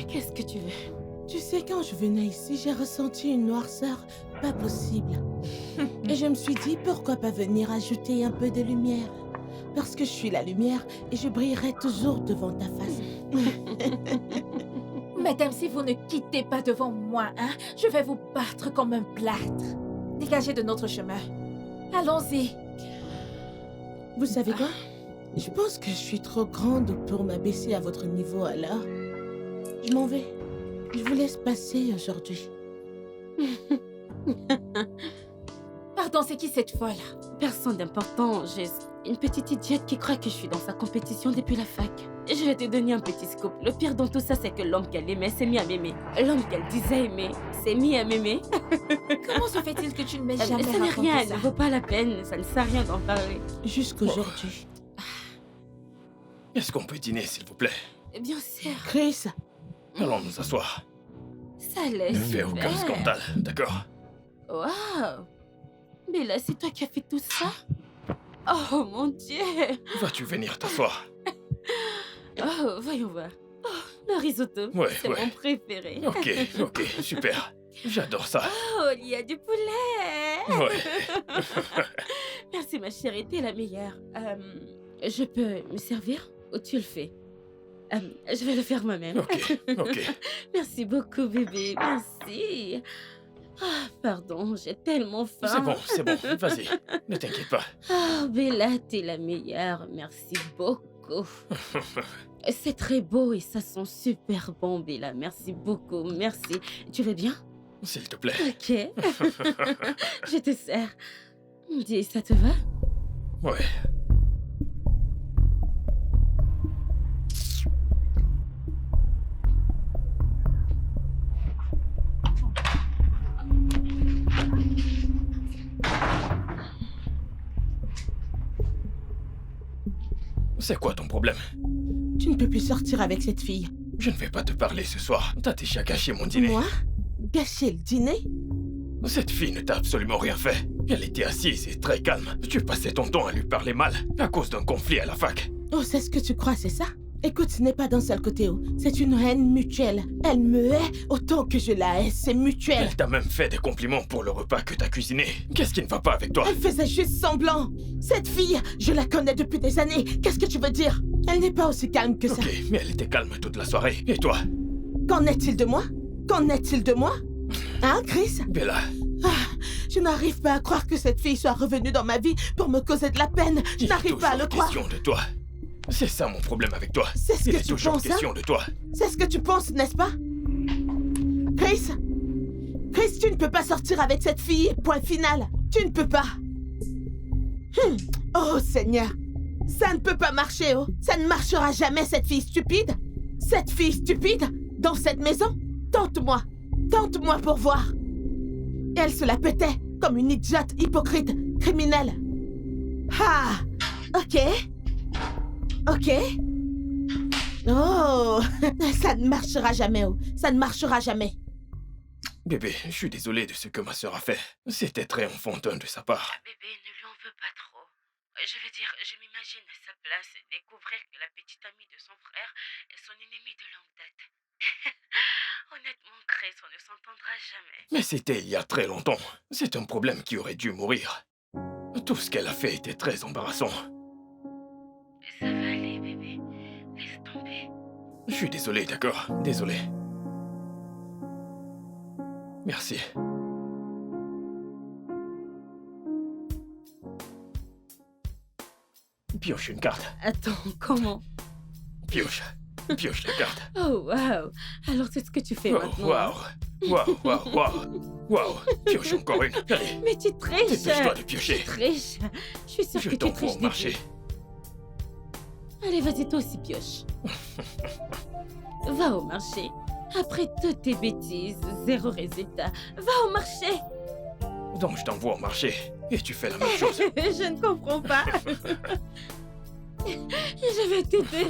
Qu'est-ce que tu veux? Tu sais, quand je venais ici, j'ai ressenti une noirceur pas possible. Et je me suis dit, pourquoi pas venir ajouter un peu de lumière? Parce que je suis la lumière et je brillerai toujours devant ta face. Madame, si vous ne quittez pas devant moi, je vais vous battre comme un plâtre. Dégagez de notre chemin. Allons-y. Vous savez quoi? Je pense que je suis trop grande pour m'abaisser à votre niveau, alors je m'en vais. Je vous laisse passer aujourd'hui. Pardon, c'est qui cette folle? Personne d'important, juste une petite idiote qui croit que je suis dans sa compétition depuis la fac. Je vais te donner un petit scoop. Le pire dans tout ça, c'est que l'homme qu'elle aimait s'est mis à m'aimer. L'homme qu'elle disait aimer s'est mis à m'aimer. Comment se fait-il que tu ne m'aies jamais Ça n'est raconté rien, ça? ne vaut pas la peine, ça ne sert à rien d'en parler. Jusqu'aujourd'hui. Est-ce qu'on peut dîner, s'il vous plaît? Bien sûr, Chris, Allons nous asseoir. ça laisse. Ne fais aucun scandale, d'accord? Waouh! Mais là, c'est toi qui as fait tout ça? Oh mon Dieu! Vas-tu venir t'asseoir? Oh, voyons voir. Oh, le risotto, Ouais, c'est ouais. mon préféré. Ok, super. J'adore ça. Oh, il y a du poulet! Ouais. Merci ma chérie, t'es la meilleure. Je peux me servir ou tu le fais? Je vais le faire moi-même. Ok. Merci beaucoup bébé, merci. Ah, pardon, j'ai tellement faim. C'est bon, vas-y. Ne t'inquiète pas. Oh, Bella, t'es la meilleure, merci beaucoup. C'est très beau et ça sent super bon, Bella, merci beaucoup, merci. Tu vas bien? S'il te plaît. Ok. Je te sers. Dis, ça te va? Ouais. C'est quoi ton problème? tu ne peux plus sortir avec cette fille. Je ne vais pas te parler ce soir. T'as déjà gâché mon dîner. Moi? Gâcher le dîner? Cette fille ne t'a absolument rien fait. Elle était assise et très calme. Tu passais ton temps à lui parler mal à cause d'un conflit à la fac. Oh, c'est ce que tu crois, c'est ça? Écoute, ce n'est pas d'un seul côté, oh. C'est une haine mutuelle. Elle me hait autant que je la hais, c'est mutuel. Elle t'a même fait des compliments pour le repas que t'as cuisiné. Qu'est-ce qui ne va pas avec toi? Elle faisait juste semblant. Cette fille, je la connais depuis des années. Qu'est-ce que tu veux dire? Elle n'est pas aussi calme que ça. Ok, mais elle était calme toute la soirée. Et toi? Qu'en est-il de moi? Qu'en est-il de moi? Hein, Chris? Bella, Je n'arrive pas à croire que cette fille soit revenue dans ma vie pour me causer de la peine. Je il est n'arrive pas à le toujours croire. question de toi. C'est ça mon problème avec toi. C'est ce Il que est tu toujours penses, hein? question de toi. C'est ce que tu penses, n'est-ce pas? Chris? Chris, tu ne peux pas sortir avec cette fille, point final. Tu ne peux pas. Oh, Seigneur. Ça ne peut pas marcher, oh. Ça ne marchera jamais, cette fille stupide. Cette fille stupide, dans cette maison. Tente-moi. Tente-moi pour voir. Elle se la pétait comme une idiote hypocrite, criminelle. Ah, ok. Ok. Oh, ça ne marchera jamais, oh. Ça ne marchera jamais. Bébé, je suis désolé de ce que ma sœur a fait. C'était très enfantin de sa part. Bébé, ne lui en veux pas trop. Je veux dire, je m'imagine à sa place découvrir que la petite amie de son frère est son ennemie de longue date. Honnêtement, Chris, on ne s'entendra jamais. Mais c'était il y a très longtemps. C'est un problème qui aurait dû mourir. Tout ce qu'elle a fait était très embarrassant. Ça va aller, bébé. Laisse tomber. Je suis désolé, d'accord? Désolé. Merci. Pioche une carte. Attends, comment? Pioche. Pioche la carte. Oh, waouh. Alors, c'est ce que tu fais Oh, maintenant. waouh. Waouh, waouh, waouh. Waouh. Pioche encore une. Allez, Mais tu triches. dépêche-toi de piocher. Tu triches. Je suis sûre Je que tu t'envoie triches au des marché. deux. Allez, vas-y, toi aussi, pioche. Va au marché. Après toutes tes bêtises, zéro résultat. Va au marché. Donc je t'envoie au marché et tu fais la même chose. Je ne comprends pas. Je vais t'aider.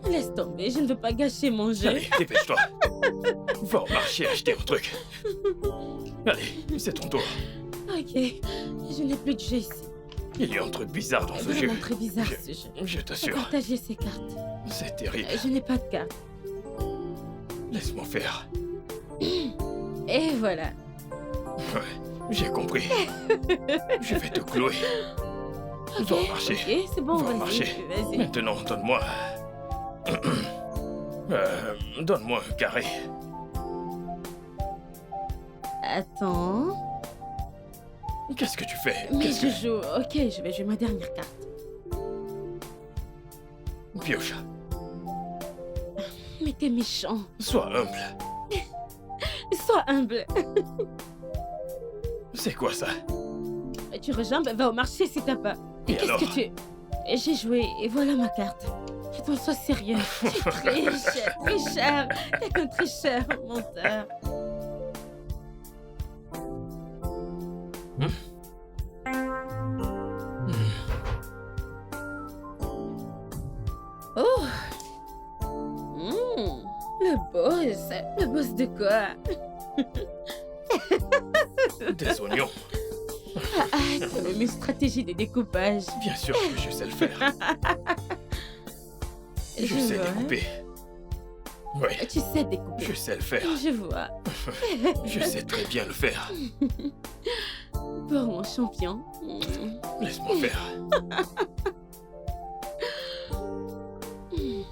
Laisse tomber, je ne veux pas gâcher mon jeu. Allez, dépêche-toi. Va au marché acheter un truc. Allez, c'est ton tour. Ok, je n'ai plus de jeu ici. Il y a un truc bizarre dans ce jeu. Vraiment très bizarre ce jeu. Je t'assure, Partagez ces cartes. c'est terrible. Je n'ai pas de carte. Laisse-moi faire. Et voilà. Ouais, j'ai compris. Je vais te clouer. Va au marché. Ok, c'est bon, Va au vas-y. marché. Vas-y. Maintenant, donne-moi... donne-moi un carré. Attends. Qu'est-ce que tu fais? Mais Qu'est-ce je que... joue. Ok, je vais jouer ma dernière carte. Pioche, Mais t'es méchant. sois humble. Sois humble. C'est quoi ça? Tu rejambes, va au marché si t'as pas. Et Qu'est-ce alors? que tu... J'ai joué et voilà ma carte. Putain, sois sérieux. Tu triches. Tricheur. T'es qu'un tricheur, menteur. Oh. Le boss. Le boss de quoi? Des oignons. T'as même une stratégie de découpage. Bien sûr que je sais le faire. Je sais vois. découper. Oui, Tu sais découper. je sais le faire. Je vois. Je sais très bien le faire. Pour mon champion. Laisse-moi faire.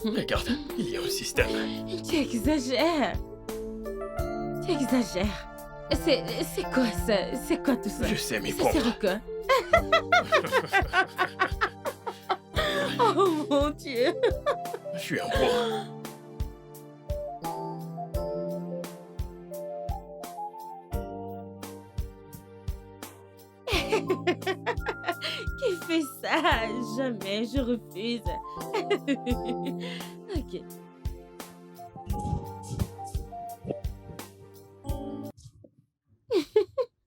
Regarde, il y a un système. Tu exagères. Tu exagères. C'est quoi ça? C'est quoi tout ça? Je sais m'y Ça prendre. sert à quoi? Oh mon Dieu. Je suis un pro. Qui fait ça? Jamais, je refuse. Ok.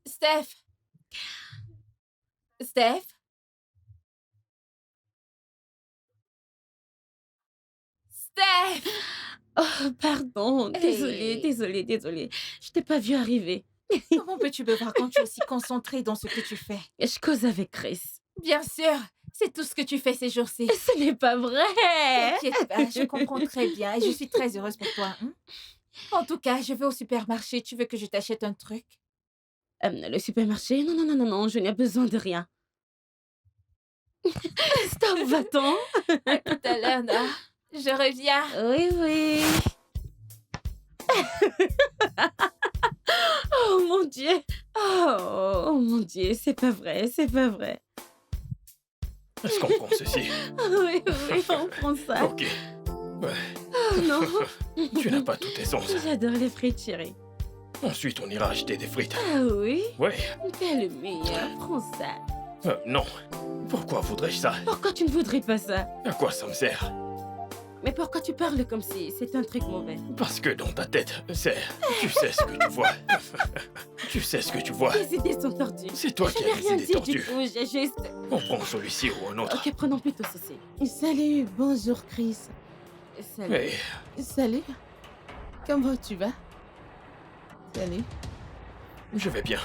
Steph. Steph. Steph. Oh, pardon. Désolée, Hey. désolée. Je t'ai pas vu arriver. Comment peux-tu me voir quand tu es aussi concentrée dans ce que tu fais? Je cause avec Chris. Bien sûr, c'est tout ce que tu fais ces jours-ci. Ce n'est pas vrai. T'inquiète pas, je comprends très bien et je suis très heureuse pour toi. Hein? En tout cas, je vais au supermarché. Tu veux que je t'achète un truc? Le supermarché? Non, je n'ai besoin de rien. Stop, va-t'en. À tout à l'heure, Nora. Je reviens. Oui. Oh mon Dieu. Oh mon Dieu, c'est pas vrai. Est-ce qu'on prend ceci? Oui, on prend ça. Ok. Ouais, Oh non. tu n'as pas tout tes sens. J'adore les frites chérie. Ensuite, on ira acheter des frites. Ah oui? Ouais. T'es le meilleur. Prends ça. Non. Pourquoi voudrais-je ça? Pourquoi tu ne voudrais pas ça? À quoi ça me sert? Mais pourquoi tu parles comme si c'était un truc mauvais? Parce que dans ta tête, c'est... Tu sais ce que tu vois. Tu sais ce que tu vois. Tes idées sont tordues. C'est toi Je qui n'ai as les rien idées dit du tordues. tout, j'ai juste... On prend celui-ci ou un autre. Ok, prenons plutôt ceci. Salut, bonjour Chris. Salut. Hey, Salut. Comment tu vas? Salut. je vais bien.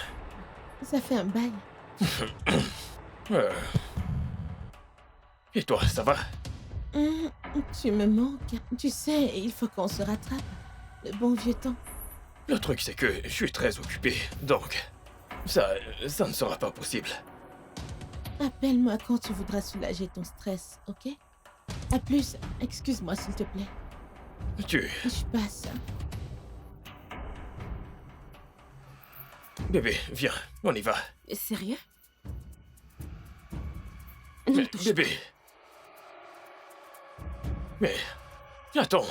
Ça fait un bail. Et toi, ça va? Tu me manques. Tu sais, il faut qu'on se rattrape. Le bon vieux temps. Le truc, c'est que je suis très occupé, donc... Ça ne sera pas possible. Appelle-moi quand tu voudras soulager ton stress, ok? À plus. Excuse-moi, s'il te plaît. Tu... Je passe. Bébé, viens, on y va. Sérieux? Ne Mais, touche bébé... Mais... Attends...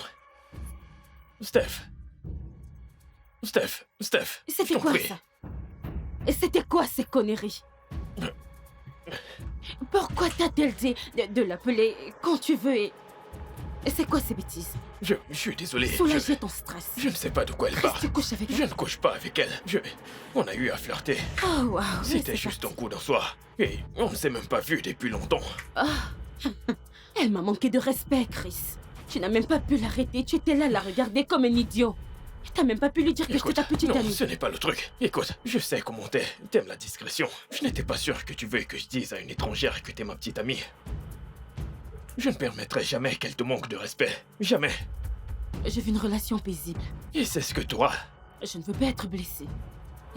Steph... Steph... je C'était t'en quoi prie. ça? Et c'était quoi ces conneries? Pourquoi t'as-t-elle dit de l'appeler quand tu veux et c'est quoi ces bêtises? Je suis désolé. Soulager ton stress. Je ne sais pas de quoi elle Chris, parle. tu couches avec Je elle? ne couche pas avec elle. On a eu à flirter. Oh waouh. C'était juste un coup d'un soir. Et on ne s'est même pas vu depuis longtemps. Elle m'a manqué de respect, Chris. Tu n'as même pas pu l'arrêter. Tu étais là à la regarder comme un idiot. T'as même pas pu lui dire que j'étais Écoute, ta petite non, amie. ce n'est pas le truc. Écoute, je sais comment t'es. T'aimes la discrétion. Je n'étais pas sûr que tu veuilles que je dise à une étrangère que t'es ma petite amie. Je ne permettrai jamais qu'elle te manque de respect. Jamais. Je veux une relation paisible. Et c'est ce que tu auras. Je ne veux pas être blessée.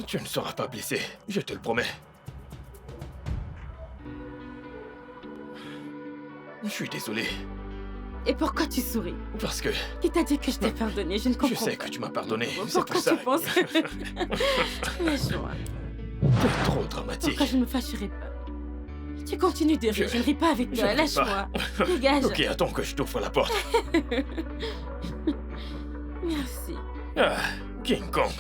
Tu ne seras pas blessé, je te le promets. Je suis désolé, Et pourquoi tu souris? parce que Qui t'a dit que je t'ai pardonné? Je ne comprends je sais pas. que tu m'as pardonné. C'est Pourquoi pour ça. tu penses? Lâche-moi. T'es trop dramatique. Pourquoi je ne me fâcherai pas? Tu continues de rire. Je ne ris pas avec Je toi. ne ris Lâche-moi. Dégage. Ok, attends que je t'ouvre la porte. Merci. Ah, King Kong.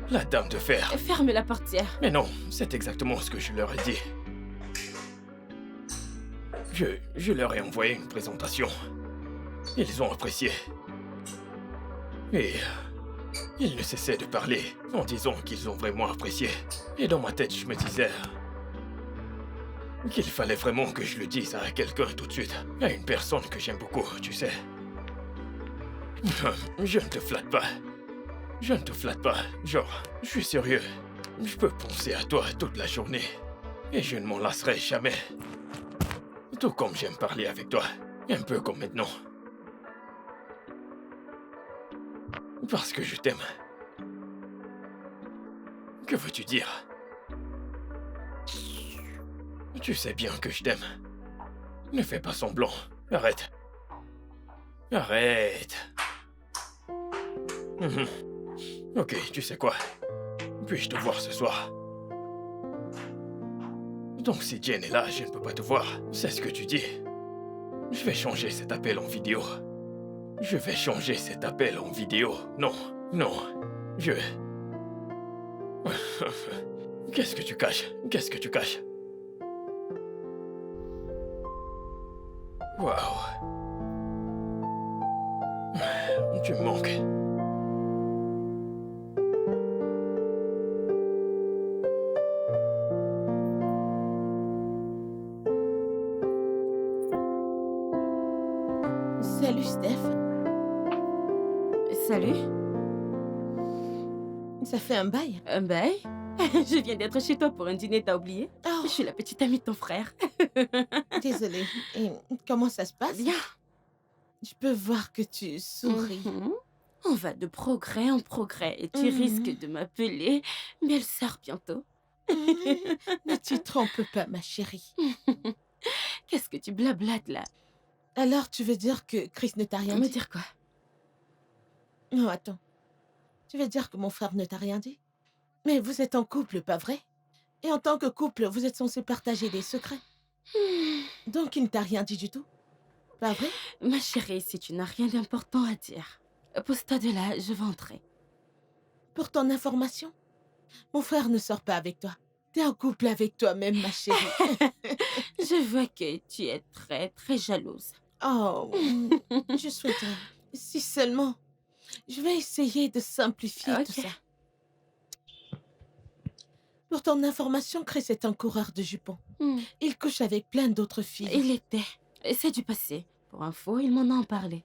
La dame de fer. Ferme la portière. Mais non, c'est exactement ce que je leur ai dit. Je leur ai envoyé une présentation. Ils ont apprécié. Et ils ne cessaient de parler en disant qu'ils ont vraiment apprécié. Et dans ma tête, je me disais qu'il fallait vraiment que je le dise à quelqu'un tout de suite. À une personne que j'aime beaucoup, tu sais. Je ne te flatte pas. Je ne te flatte pas. Genre, je suis sérieux. Je peux penser à toi toute la journée. Et je ne m'en lasserai jamais. Tout comme j'aime parler avec toi. Un peu comme maintenant. Parce que je t'aime. Que veux-tu dire? Tu sais bien que je t'aime. Ne fais pas semblant. Arrête. Arrête. Mhm. Ok, tu sais quoi? Puis-je te voir ce soir? Donc si Jen est là, je ne peux pas te voir. C'est ce que tu dis. Je vais changer cet appel en vidéo. Je vais changer cet appel en vidéo. Non, non. Je... Qu'est-ce que tu caches? Qu'est-ce que tu caches? Waouh. Tu me manques. Salut, Steph. Salut. Ça fait un bail. Un bail? Je viens d'être chez toi pour un dîner, t'as oublié? Oh, Je suis la petite amie de ton frère. désolée. Et comment ça se passe? Bien. Je peux voir que tu souris. Mhm. On va de progrès en progrès et tu Mhm. risques de m'appeler belle-sœur bientôt. Ne t'y trompe pas, ma chérie. Qu'est-ce que tu blablates là? Alors, tu veux dire que Chris ne t'a rien Me dit? dire quoi? Non, attends. Tu veux dire que mon frère ne t'a rien dit? Mais vous êtes en couple, pas vrai? Et en tant que couple, vous êtes censés partager des secrets. Donc, il ne t'a rien dit du tout? Pas vrai? Ma chérie, si tu n'as rien d'important à dire, pose-toi de là, je vais entrer. Pour ton information, mon frère ne sort pas avec toi. T'es en couple avec toi-même, ma chérie. Je vois que tu es très, très jalouse. Oh, je souhaiterais. Si seulement. Je vais essayer de simplifier tout Ok. ça. Pour ton information, Chris est un coureur de jupons. Hmm. Il couche avec plein d'autres filles. Il était. C'est du passé. Pour info, il m'en a parlé.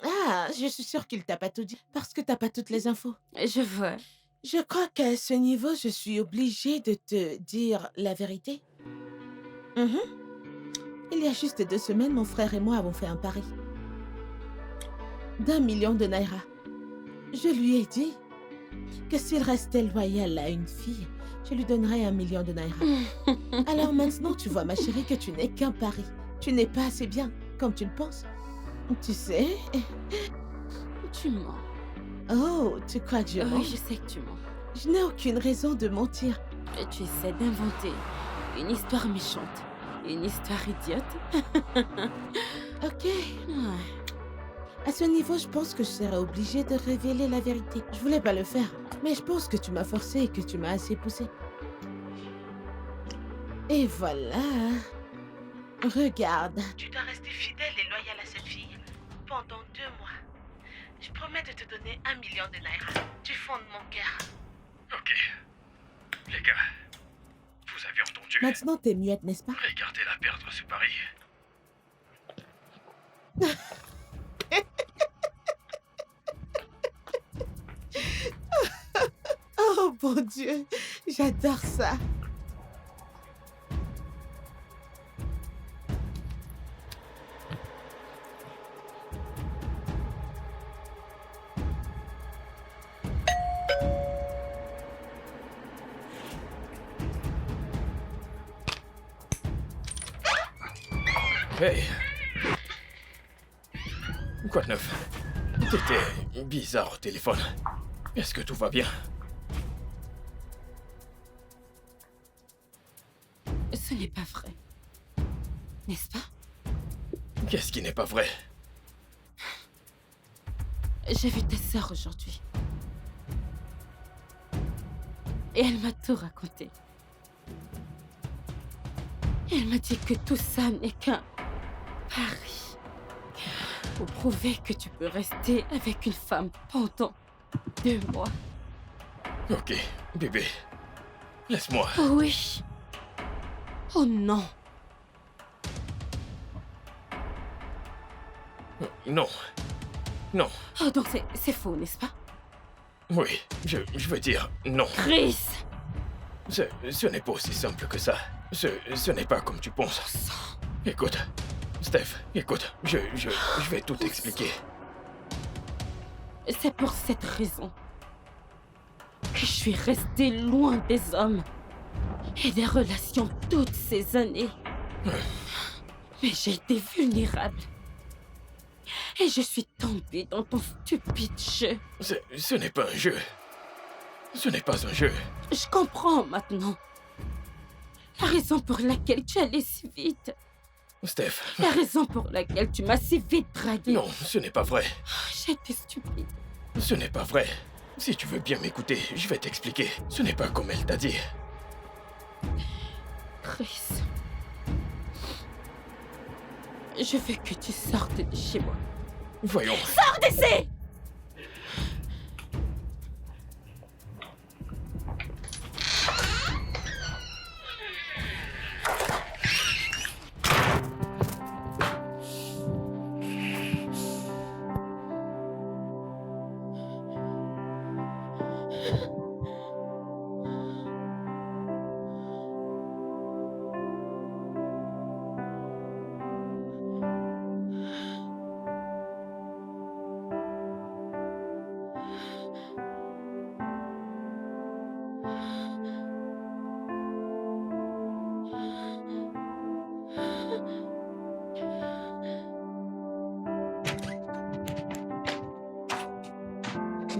Ah, je suis sûre qu'il t'a pas tout dit, parce que t'as pas toutes les infos. Je vois. Je crois qu'à ce niveau, je suis obligée de te dire la vérité. Mhm. Il y a juste 2 semaines, mon frère et moi avons fait un pari. d'1 million de naira. Je lui ai dit que s'il restait loyal à une fille, Je lui donnerai 1 million de naira. Alors maintenant, tu vois, ma chérie, que tu n'es qu'un pari. Tu n'es pas assez bien, comme tu le penses. Tu sais... Tu mens. Oh, tu crois que je mens? Oui, je sais que tu mens. Je n'ai aucune raison de mentir. Et tu essaies d'inventer une histoire méchante. Une histoire idiote. Ok. Ouais. À ce niveau, je pense que je serais obligée de révéler la vérité. Je voulais pas le faire, mais je pense que tu m'as forcé et que tu m'as assez poussé. Et voilà. Regarde. Tu dois rester fidèle et loyal à cette fille pendant 2 mois. Je promets de te donner 1 million de naira. Du fond de mon cœur. Ok. Les gars, vous avez entendu. Maintenant, t'es muette, n'est-ce pas? Regardez-la perdre ce pari. Oh mon Dieu, j'adore ça. Hey. Quoi de neuf? T'étais bizarre au téléphone. Est-ce que tout va bien? Ce n'est pas vrai. N'est-ce pas? Qu'est-ce qui n'est pas vrai? J'ai vu ta sœur aujourd'hui. Et elle m'a tout raconté. Elle m'a dit que tout ça n'est qu'un pari. Pour prouver que tu peux rester avec une femme pendant 2 mois. Ok, bébé. Laisse-moi. Oh oui. Oh non. Non. Non. Oh donc c'est faux, n'est-ce pas? Oui, je veux dire non. Chris! Ce n'est pas aussi simple que ça. Ce n'est pas comme tu penses. Sang. Écoute, Steph, écoute, je vais tout expliquer. C'est pour cette raison que je suis restée loin des hommes et des relations toutes ces années. Mais j'ai été vulnérable. Et je suis tombée dans ton stupide jeu. Ce n'est pas un jeu. Ce n'est pas un jeu. Je comprends maintenant. La raison pour laquelle tu allais si vite. Steph. La raison pour laquelle tu m'as si vite dragué. Non, ce n'est pas vrai. J'ai été stupide. Ce n'est pas vrai. Si tu veux bien m'écouter, je vais t'expliquer. Ce n'est pas comme elle t'a dit. Chris. Je veux que tu sortes de chez moi. Voyons. Sors d'ici!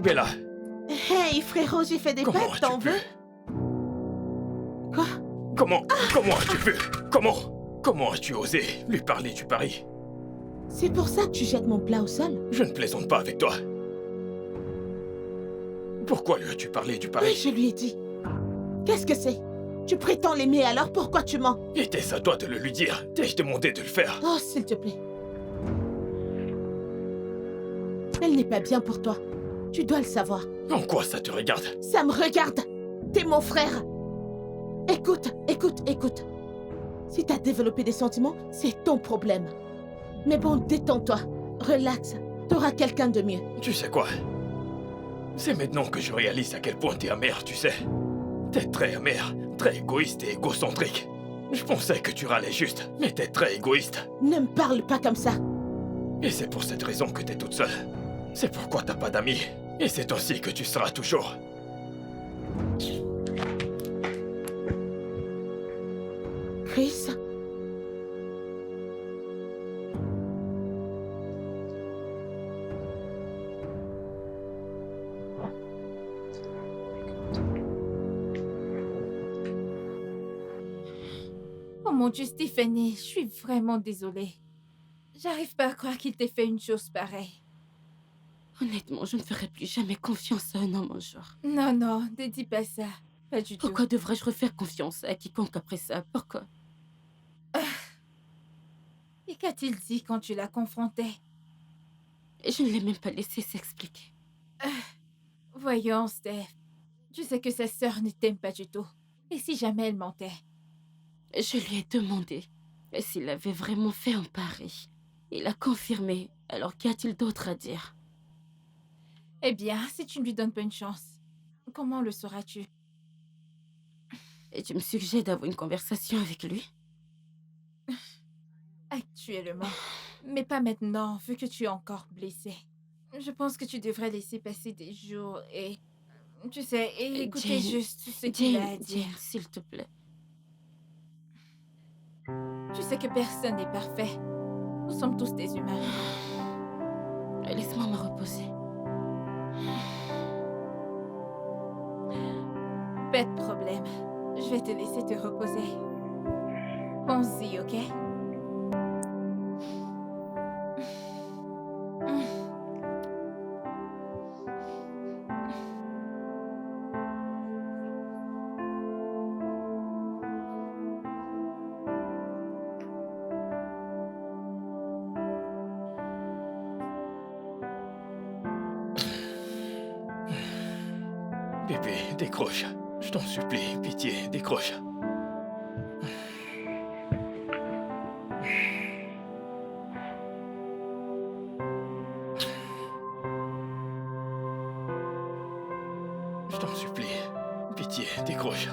Bella, Hey frérot, j'ai fait des comment pâtes, t'en as-tu pu? veux? Quoi? Comment as-tu pu? Comment as-tu osé lui parler du pari? C'est pour ça que tu jettes mon plat au sol? Je ne plaisante pas avec toi. Pourquoi lui as-tu parlé du Oui, pari? je lui ai dit. Qu'est-ce que c'est? Tu prétends l'aimer, alors pourquoi tu mens? Était-ce à toi de le lui dire? T'ai-je demandé de le faire? Oh, s'il te plaît. Elle n'est pas bien pour toi. Tu dois le savoir. En quoi ça te regarde? Ça me regarde. T'es mon frère. Écoute. Si t'as développé des sentiments, c'est ton problème. Mais bon, détends-toi. Relax. T'auras quelqu'un de mieux. Tu sais quoi? C'est maintenant que je réalise à quel point t'es amère, tu sais. T'es très amère, très égoïste et égocentrique. Je pensais que tu râlais juste, mais t'es très égoïste. Ne me parle pas comme ça. Et c'est pour cette raison que t'es toute seule. C'est pourquoi t'as pas d'amis. Et c'est ainsi que tu seras toujours. Chris? Oh mon Dieu, Stéphanie, je suis vraiment désolée. J'arrive pas à croire qu'il t'ait fait une chose pareille. Honnêtement, je ne ferai plus jamais confiance à un homme un jour. Non, non, ne dis pas ça. Pas du tout. Pourquoi devrais-je refaire confiance à quiconque après ça? Pourquoi? Et qu'a-t-il dit quand tu l'as confronté? Je ne l'ai même pas laissé s'expliquer. Voyons, Steph. Tu sais que sa sœur ne t'aime pas du tout. Et si jamais elle mentait? Je lui ai demandé s'il avait vraiment fait un pari. Il a confirmé. Alors qu'y a-t-il d'autre à dire? Eh bien, si tu ne lui donnes pas une chance, comment le sauras-tu? Et tu me suggères d'avoir une conversation avec lui? Actuellement. Mais pas maintenant, vu que tu es encore blessée. Je pense que tu devrais laisser passer des jours et... Tu sais, et écouter Jane, juste ce qu'il a à Jane, dire. Jane, s'il te plaît. Tu sais que personne n'est parfait. Nous sommes tous des humains. Laisse-moi me reposer. Pas de problème. Je vais te laisser te reposer. Pense-y, ok? Bébé, décroche. Je t'en supplie, pitié, décroche. Je t'en supplie, pitié, décroche.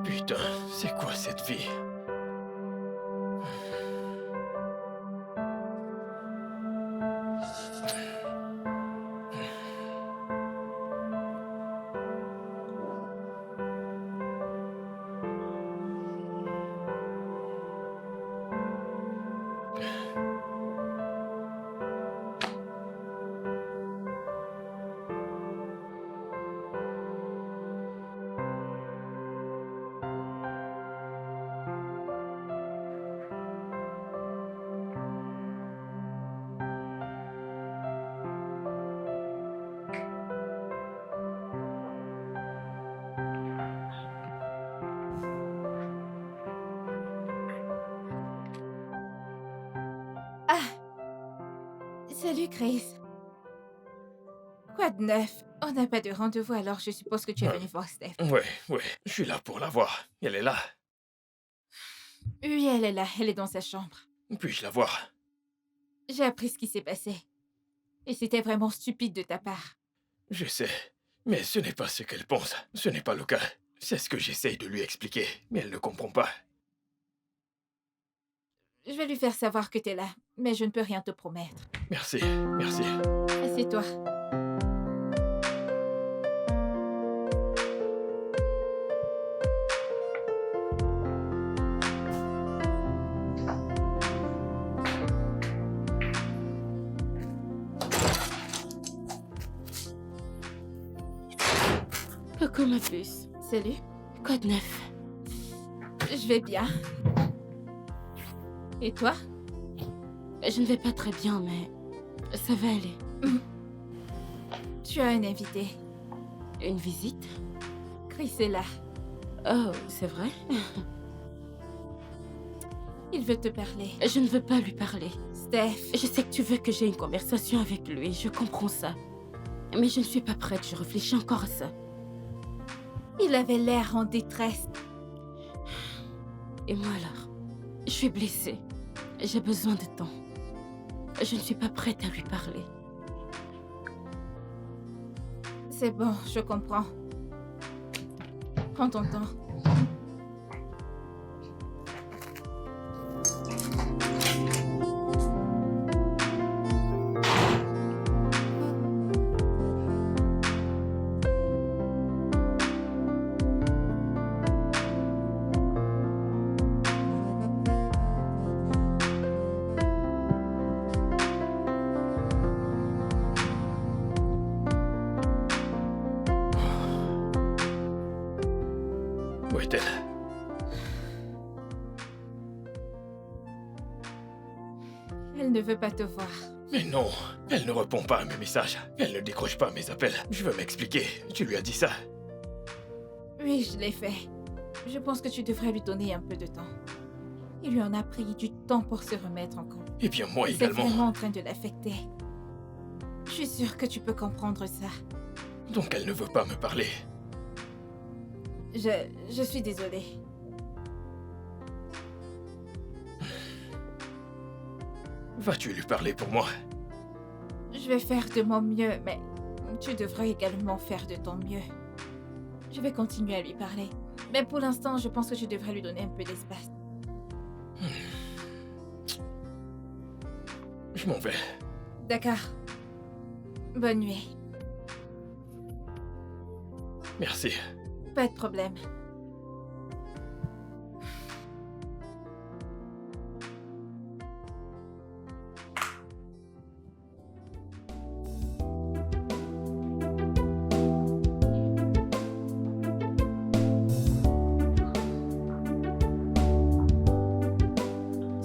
Putain, c'est quoi cette vie? Salut, Chris. Quoi de neuf? On n'a pas de rendez-vous, alors je suppose que tu es venu voir Steph. Ouais, je suis là pour la voir. Elle est là. Oui, elle est là. Elle est dans sa chambre. Puis-je la voir? J'ai appris ce qui s'est passé. Et c'était vraiment stupide de ta part. Je sais, mais ce n'est pas ce qu'elle pense. Ce n'est pas le cas. C'est ce que j'essaye de lui expliquer, mais elle ne comprend pas. Je vais lui faire savoir que t'es là, mais je ne peux rien te promettre. Merci, merci. Assieds-toi. Coucou ma puce. Salut. Quoi de neuf? Je vais bien. Et toi? Je ne vais pas très bien, mais ça va aller. Tu as un invité. Une visite? Chris est là. Oh, c'est vrai? Il veut te parler. Je ne veux pas lui parler. Steph. Je sais que tu veux que j'ai une conversation avec lui, je comprends ça. Mais je ne suis pas prête, je réfléchis encore à ça. Il avait l'air en détresse. Et moi alors? Je suis blessée. J'ai besoin de temps. Je ne suis pas prête à lui parler. C'est bon, je comprends. Prends ton temps. Elle ne veut pas te voir. Mais non, elle ne répond pas à mes messages. Elle ne décroche pas mes appels. Je veux m'expliquer. Tu lui as dit ça? Oui, je l'ai fait. Je pense que tu devrais lui donner un peu de temps. Il lui en a pris du temps pour se remettre en compte. Eh bien, moi C'est également. vraiment en train de l'affecter. Je suis sûre que tu peux comprendre ça. Donc elle ne veut pas me parler. Je suis désolée. Vas-tu lui parler pour moi? Je vais faire de mon mieux, mais tu devrais également faire de ton mieux. Je vais continuer à lui parler. Mais pour l'instant, je pense que tu devrais lui donner un peu d'espace. Je m'en vais. D'accord. Bonne nuit. Merci. Pas de problème.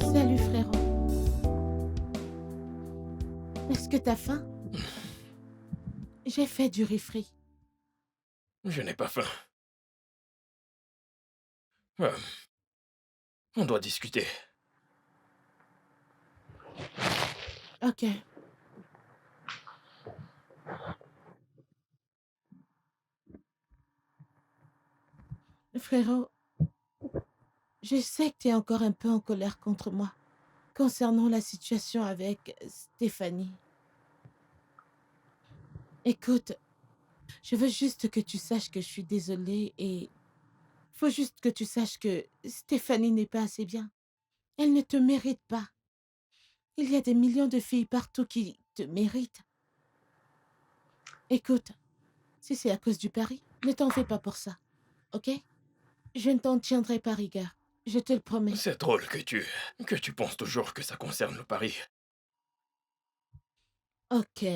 Salut frérot. Est-ce que t'as faim? J'ai fait du riz frit. Je n'ai pas faim. On doit discuter. Ok. Frérot, je sais que tu es encore un peu en colère contre moi concernant la situation avec Stéphanie. Écoute, je veux juste que tu saches que je suis désolée et faut juste que tu saches que Stéphanie n'est pas assez bien. Elle ne te mérite pas. Il y a des millions de filles partout qui te méritent. Écoute, si c'est à cause du pari, ne t'en fais pas pour ça, ok? Je ne t'en tiendrai pas rigueur, je te le promets. C'est drôle que tu penses toujours que ça concerne le pari. Ok.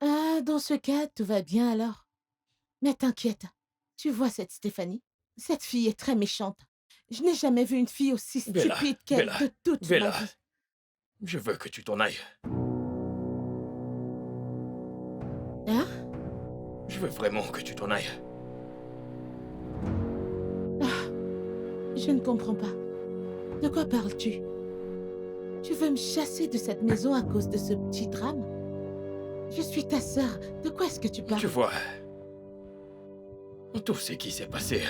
Ah, dans ce cas, tout va bien alors. Mais t'inquiète, tu vois cette Stéphanie? Cette fille est très méchante. Je n'ai jamais vu une fille aussi Bella, stupide qu'elle Bella, de toute ma Bella, vie. je veux que tu t'en ailles. Hein? Je veux vraiment que tu t'en ailles. Je ne comprends pas. De quoi parles-tu? Tu veux me chasser de cette maison à cause de ce petit drame? Je suis ta sœur. De quoi est-ce que tu parles? Tu vois, tout ce qui s'est passé,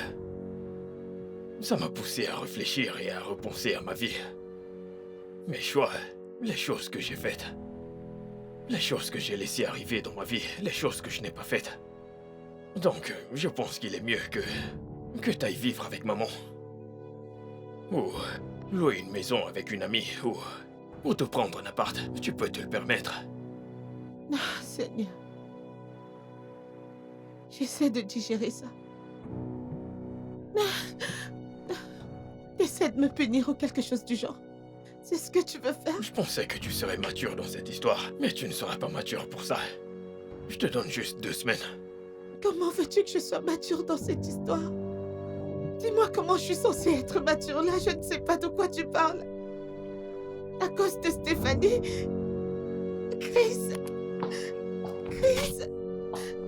ça m'a poussé à réfléchir et à repenser à ma vie. Mes choix, les choses que j'ai faites, les choses que j'ai laissées arriver dans ma vie, les choses que je n'ai pas faites. Donc, je pense qu'il est mieux que t'ailles vivre avec maman. Ou louer une maison avec une amie, ou te prendre un appart. Tu peux te le permettre. Ah, Seigneur. J'essaie de digérer ça. Essaie de me punir ou quelque chose du genre. C'est ce que tu veux faire? Je pensais que tu serais mature dans cette histoire, mais tu ne seras pas mature pour ça. Je te donne juste 2 semaines. Comment veux-tu que je sois mature dans cette histoire? Dis-moi comment je suis censée être mature là, je ne sais pas de quoi tu parles. À cause de Stéphanie? Chris,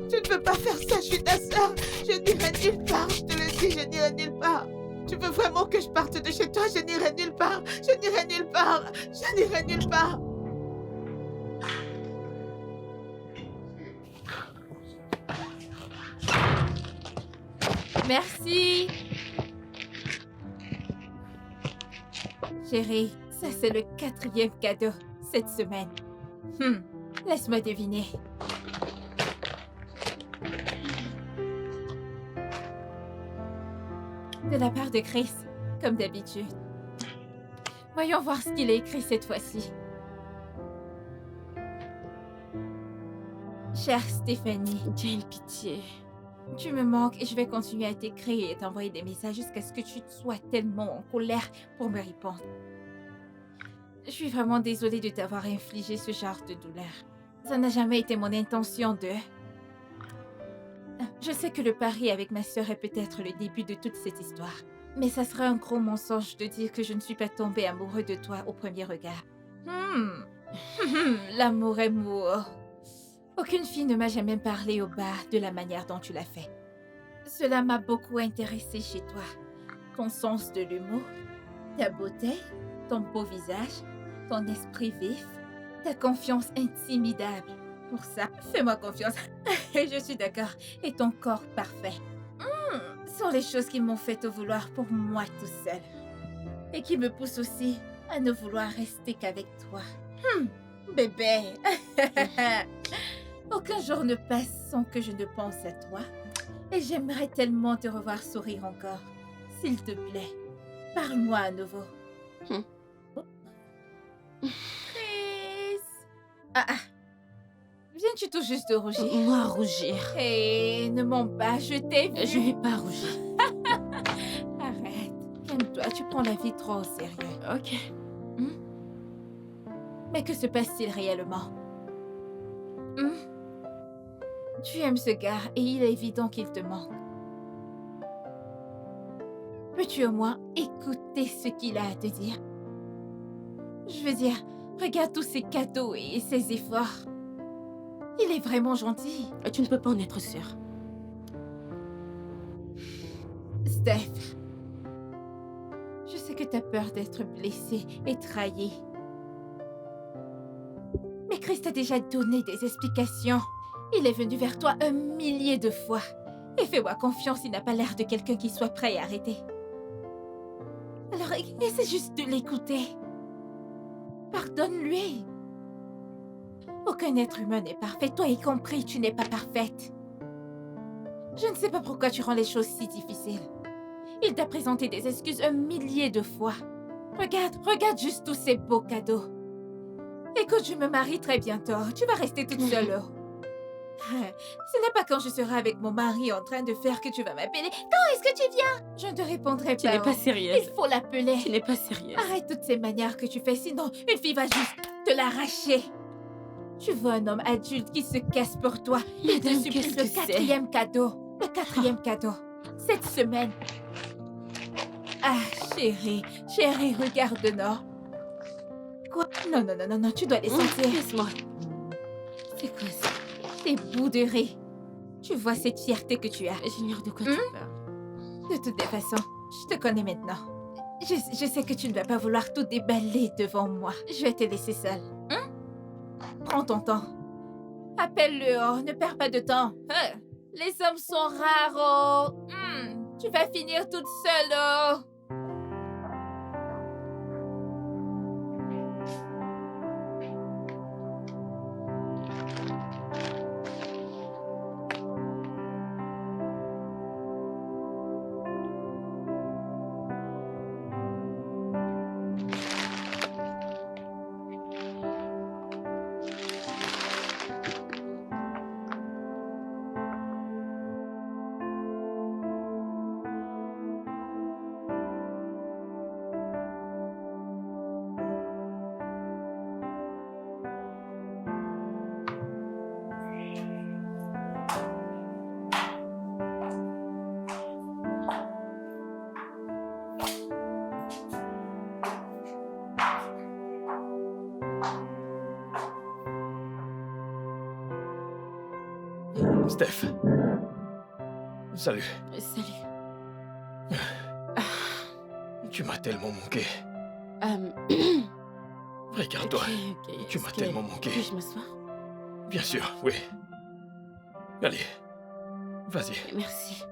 tu ne peux pas faire ça, je suis ta sœur. Je n'irai nulle part, je te le dis, je n'irai nulle part. Tu veux vraiment que je parte de chez toi? Je n'irai nulle part, je n'irai nulle part, je n'irai nulle part. Merci. Chérie, ça c'est le 4e cadeau cette semaine. Laisse-moi deviner. De la part de Chris, comme d'habitude. Voyons voir ce qu'il a écrit cette fois-ci. Chère Stéphanie, Quelle pitié. tu me manques et je vais continuer à t'écrire et t'envoyer des messages jusqu'à ce que tu sois tellement en colère pour me répondre. Je suis vraiment désolée de t'avoir infligé ce genre de douleur. Ça n'a jamais été mon intention de... Je sais que le pari avec ma sœur est peut-être le début de toute cette histoire. Mais ça serait un gros mensonge de dire que je ne suis pas tombée amoureux de toi au premier regard. L'amour est mou. Aucune fille ne m'a jamais parlé au bar de la manière dont tu l'as fait. Cela m'a beaucoup intéressée chez toi. Ton sens de l'humour, ta beauté, ton beau visage, ton esprit vif, ta confiance intimidable. Pour ça, fais-moi confiance. Je suis d'accord. Et ton corps parfait. Sont les choses qui m'ont fait te vouloir pour moi tout seul. Et qui me poussent aussi à ne vouloir rester qu'avec toi. Bébé. Aucun jour ne passe sans que je ne pense à toi. Et j'aimerais tellement te revoir sourire encore. S'il te plaît, parle-moi à nouveau. Chris. Viens-tu tout juste de rougir? Moi, rougir. Hé, ne mens pas, je t'ai vu. Je vais pas rougir. Arrête, calme-toi, tu prends la vie trop au sérieux. Ok. Mais que se passe-t-il réellement? Tu aimes ce gars et il est évident qu'il te manque. Peux-tu au moins écouter ce qu'il a à te dire? Je veux dire, regarde tous ses cadeaux et ses efforts. Il est vraiment gentil. Tu ne peux pas en être sûre. Steph, je sais que tu as peur d'être blessé et trahi. Mais Chris t'a déjà donné des explications. Il est venu vers toi 1 millier de fois. Et fais-moi confiance, il n'a pas l'air de quelqu'un qui soit prêt à arrêter. Alors, essaie juste de l'écouter. Pardonne-lui. Aucun être humain n'est parfait, toi y compris, tu n'es pas parfaite. Je ne sais pas pourquoi tu rends les choses si difficiles. Il t'a présenté des excuses 1 millier de fois. Regarde juste tous ces beaux cadeaux. Écoute, je me marie très bientôt. Tu vas rester toute seule. Ce n'est pas quand je serai avec mon mari en train de faire que tu vas m'appeler. Quand est-ce que tu viens? Je ne te répondrai Tu pas. n'es pas Il sérieuse. faut l'appeler. Tu n'es pas sérieuse. Arrête toutes ces manières que tu fais, sinon une fille va juste te l'arracher. Tu veux un homme adulte qui se casse pour toi. Il te Madame, supplie qu'est-ce le que c'est? 4e cadeau. Le 4e cadeau. Cette semaine. Ah, chérie, regarde-nous. Quoi? Non, tu dois les sentir. Laisse-moi. C'est quoi ça? Tes bouts de riz. Tu vois cette fierté que tu as. J'ignore de quoi tu parles. De toutes les façons, je te connais maintenant. Je sais que tu ne vas pas vouloir tout déballer devant moi. Je vais te laisser seule. Prends ton temps. Appelle-le, ne perds pas de temps. Les hommes sont rares, tu vas finir toute seule, Steph. Salut. Salut. Tu m'as tellement manqué. Regarde-toi. Ok. Tu m'as tellement manqué. Puis-je m'asseoir? Bien sûr, oui. Allez. Vas-y. Merci.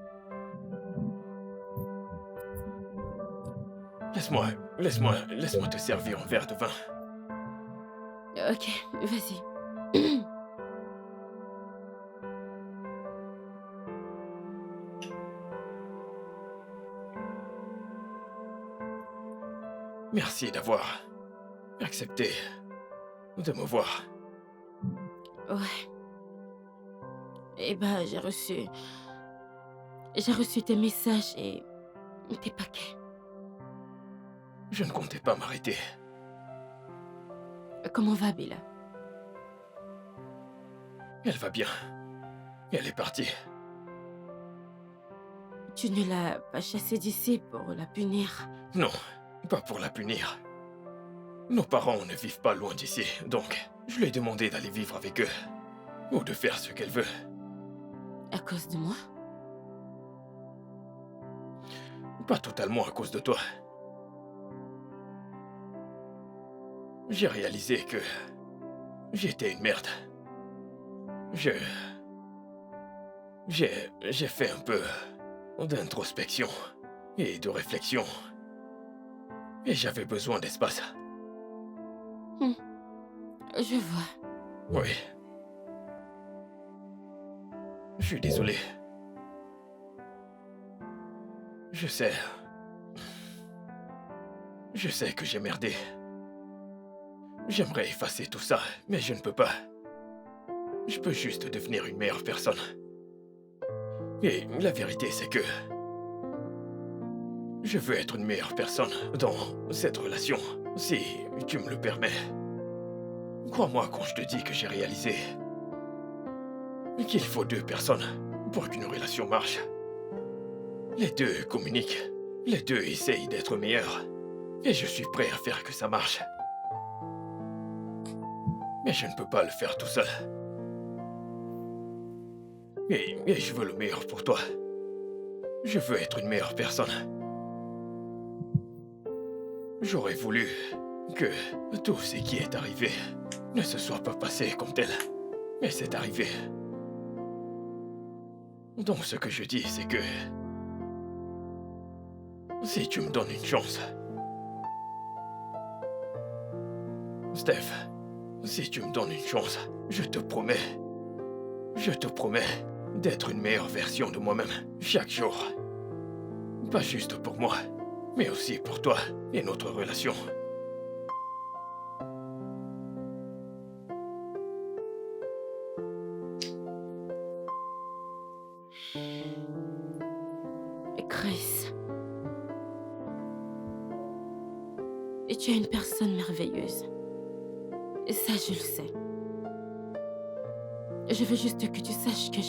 Laisse-moi te servir un verre de vin. Ok, vas-y. Merci d'avoir accepté de me voir. Ouais. Eh ben, j'ai reçu tes messages et tes paquets. Je ne comptais pas m'arrêter. Comment va Bella? Elle va bien. Elle est partie. Tu ne l'as pas chassée d'ici pour la punir. Non, pas pour la punir. Nos parents ne vivent pas loin d'ici, donc je lui ai demandé d'aller vivre avec eux. Ou de faire ce qu'elle veut. À cause de moi? Pas totalement à cause de toi. J'ai réalisé que j'étais une merde. J'ai fait un peu d'introspection et de réflexion. Et j'avais besoin d'espace. Je vois. Oui. Je suis désolé. Je sais. Je sais que j'ai merdé. J'aimerais effacer tout ça, mais je ne peux pas. Je peux juste devenir une meilleure personne. Et la vérité, c'est que je veux être une meilleure personne dans cette relation, si tu me le permets. Crois-moi quand je te dis que j'ai réalisé qu'il faut 2 personnes pour qu'une relation marche. Les 2 communiquent, les 2 essayent d'être meilleurs, et je suis prêt à faire que ça marche. Mais je ne peux pas le faire tout seul. Et je veux le meilleur pour toi. Je veux être une meilleure personne. J'aurais voulu que tout ce qui est arrivé ne se soit pas passé comme tel. Mais c'est arrivé. Donc ce que je dis, c'est que si tu me donnes une chance, Steph, si tu me donnes une chance, je te promets d'être une meilleure version de moi-même chaque jour. Pas juste pour moi, mais aussi pour toi et notre relation. Chris. Et tu es une personne merveilleuse. Et ça, je le sais. Je veux juste que tu saches que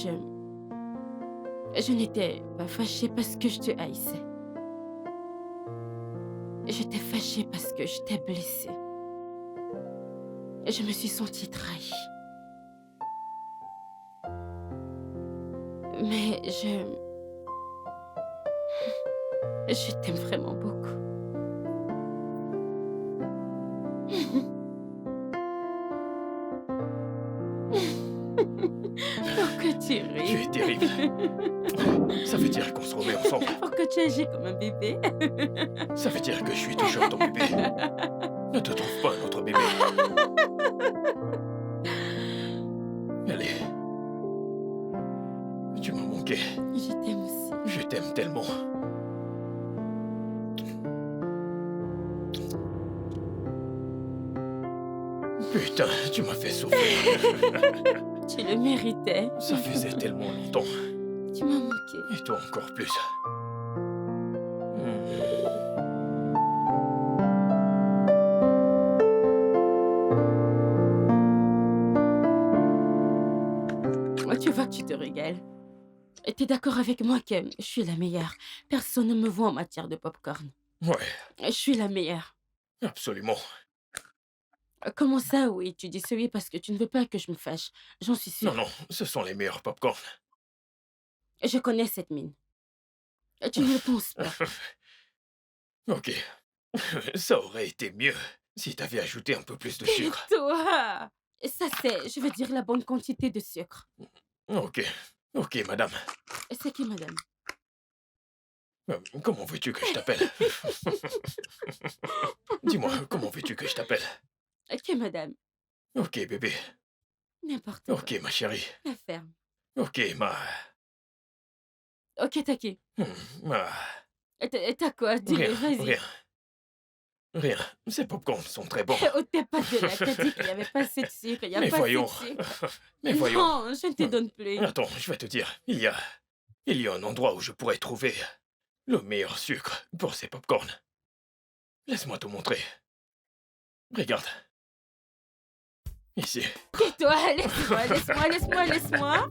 je n'étais pas fâchée parce que je te haïssais. J'étais fâchée parce que je t'ai blessée. Je me suis sentie trahie. Mais je t'aime vraiment beaucoup. Pourquoi tu ris? Tu es terrible. Ça veut dire qu'on se remet ensemble. Pourquoi tu agis comme un bébé? Ça veut dire que je suis toujours ton bébé. Ne te trouve pas un autre bébé. Allez. Tu m'as manqué. Je t'aime aussi. Je t'aime tellement. Putain, tu m'as fait souffrir. Tu le méritais. Ça faisait tellement longtemps. Tu m'as manqué. Et toi encore plus. Tu vois que tu te régales. Et t'es d'accord avec moi que je suis la meilleure. Personne ne me voit en matière de popcorn. Ouais, Je suis la meilleure. absolument. Comment ça, oui? Tu dis ça oui parce que tu ne veux pas que je me fâche. J'en suis sûre. Non, ce sont les meilleurs popcorn. Je connais cette mine. Tu ne le penses pas. Ok. Ça aurait été mieux si t'avais ajouté un peu plus de sucre. Toi! Ça, c'est, je veux dire, la bonne quantité de sucre. Ok, madame. C'est qui, madame? Comment veux-tu que je t'appelle? Dis-moi, comment veux-tu que je t'appelle? Qui, madame? Ok, bébé. N'importe quoi. Ok, ma chérie. La ferme. Ok, ma... Ok, t'as qui? ma... T'as quoi? Dis-le, vas-y. Rien. Ces popcorns sont très bons. Oh, t'es pas de là. T'as dit qu'il n'y avait pas assez de sucre. Il n'y a Mais pas voyons. assez de sucre. Mais voyons. Non, je ne te donne plus. Attends, je vais te dire. Il y a un endroit où je pourrais trouver le meilleur sucre pour ces popcorns. Laisse-moi te montrer. Regarde. Ici. Tais-toi, laisse-moi.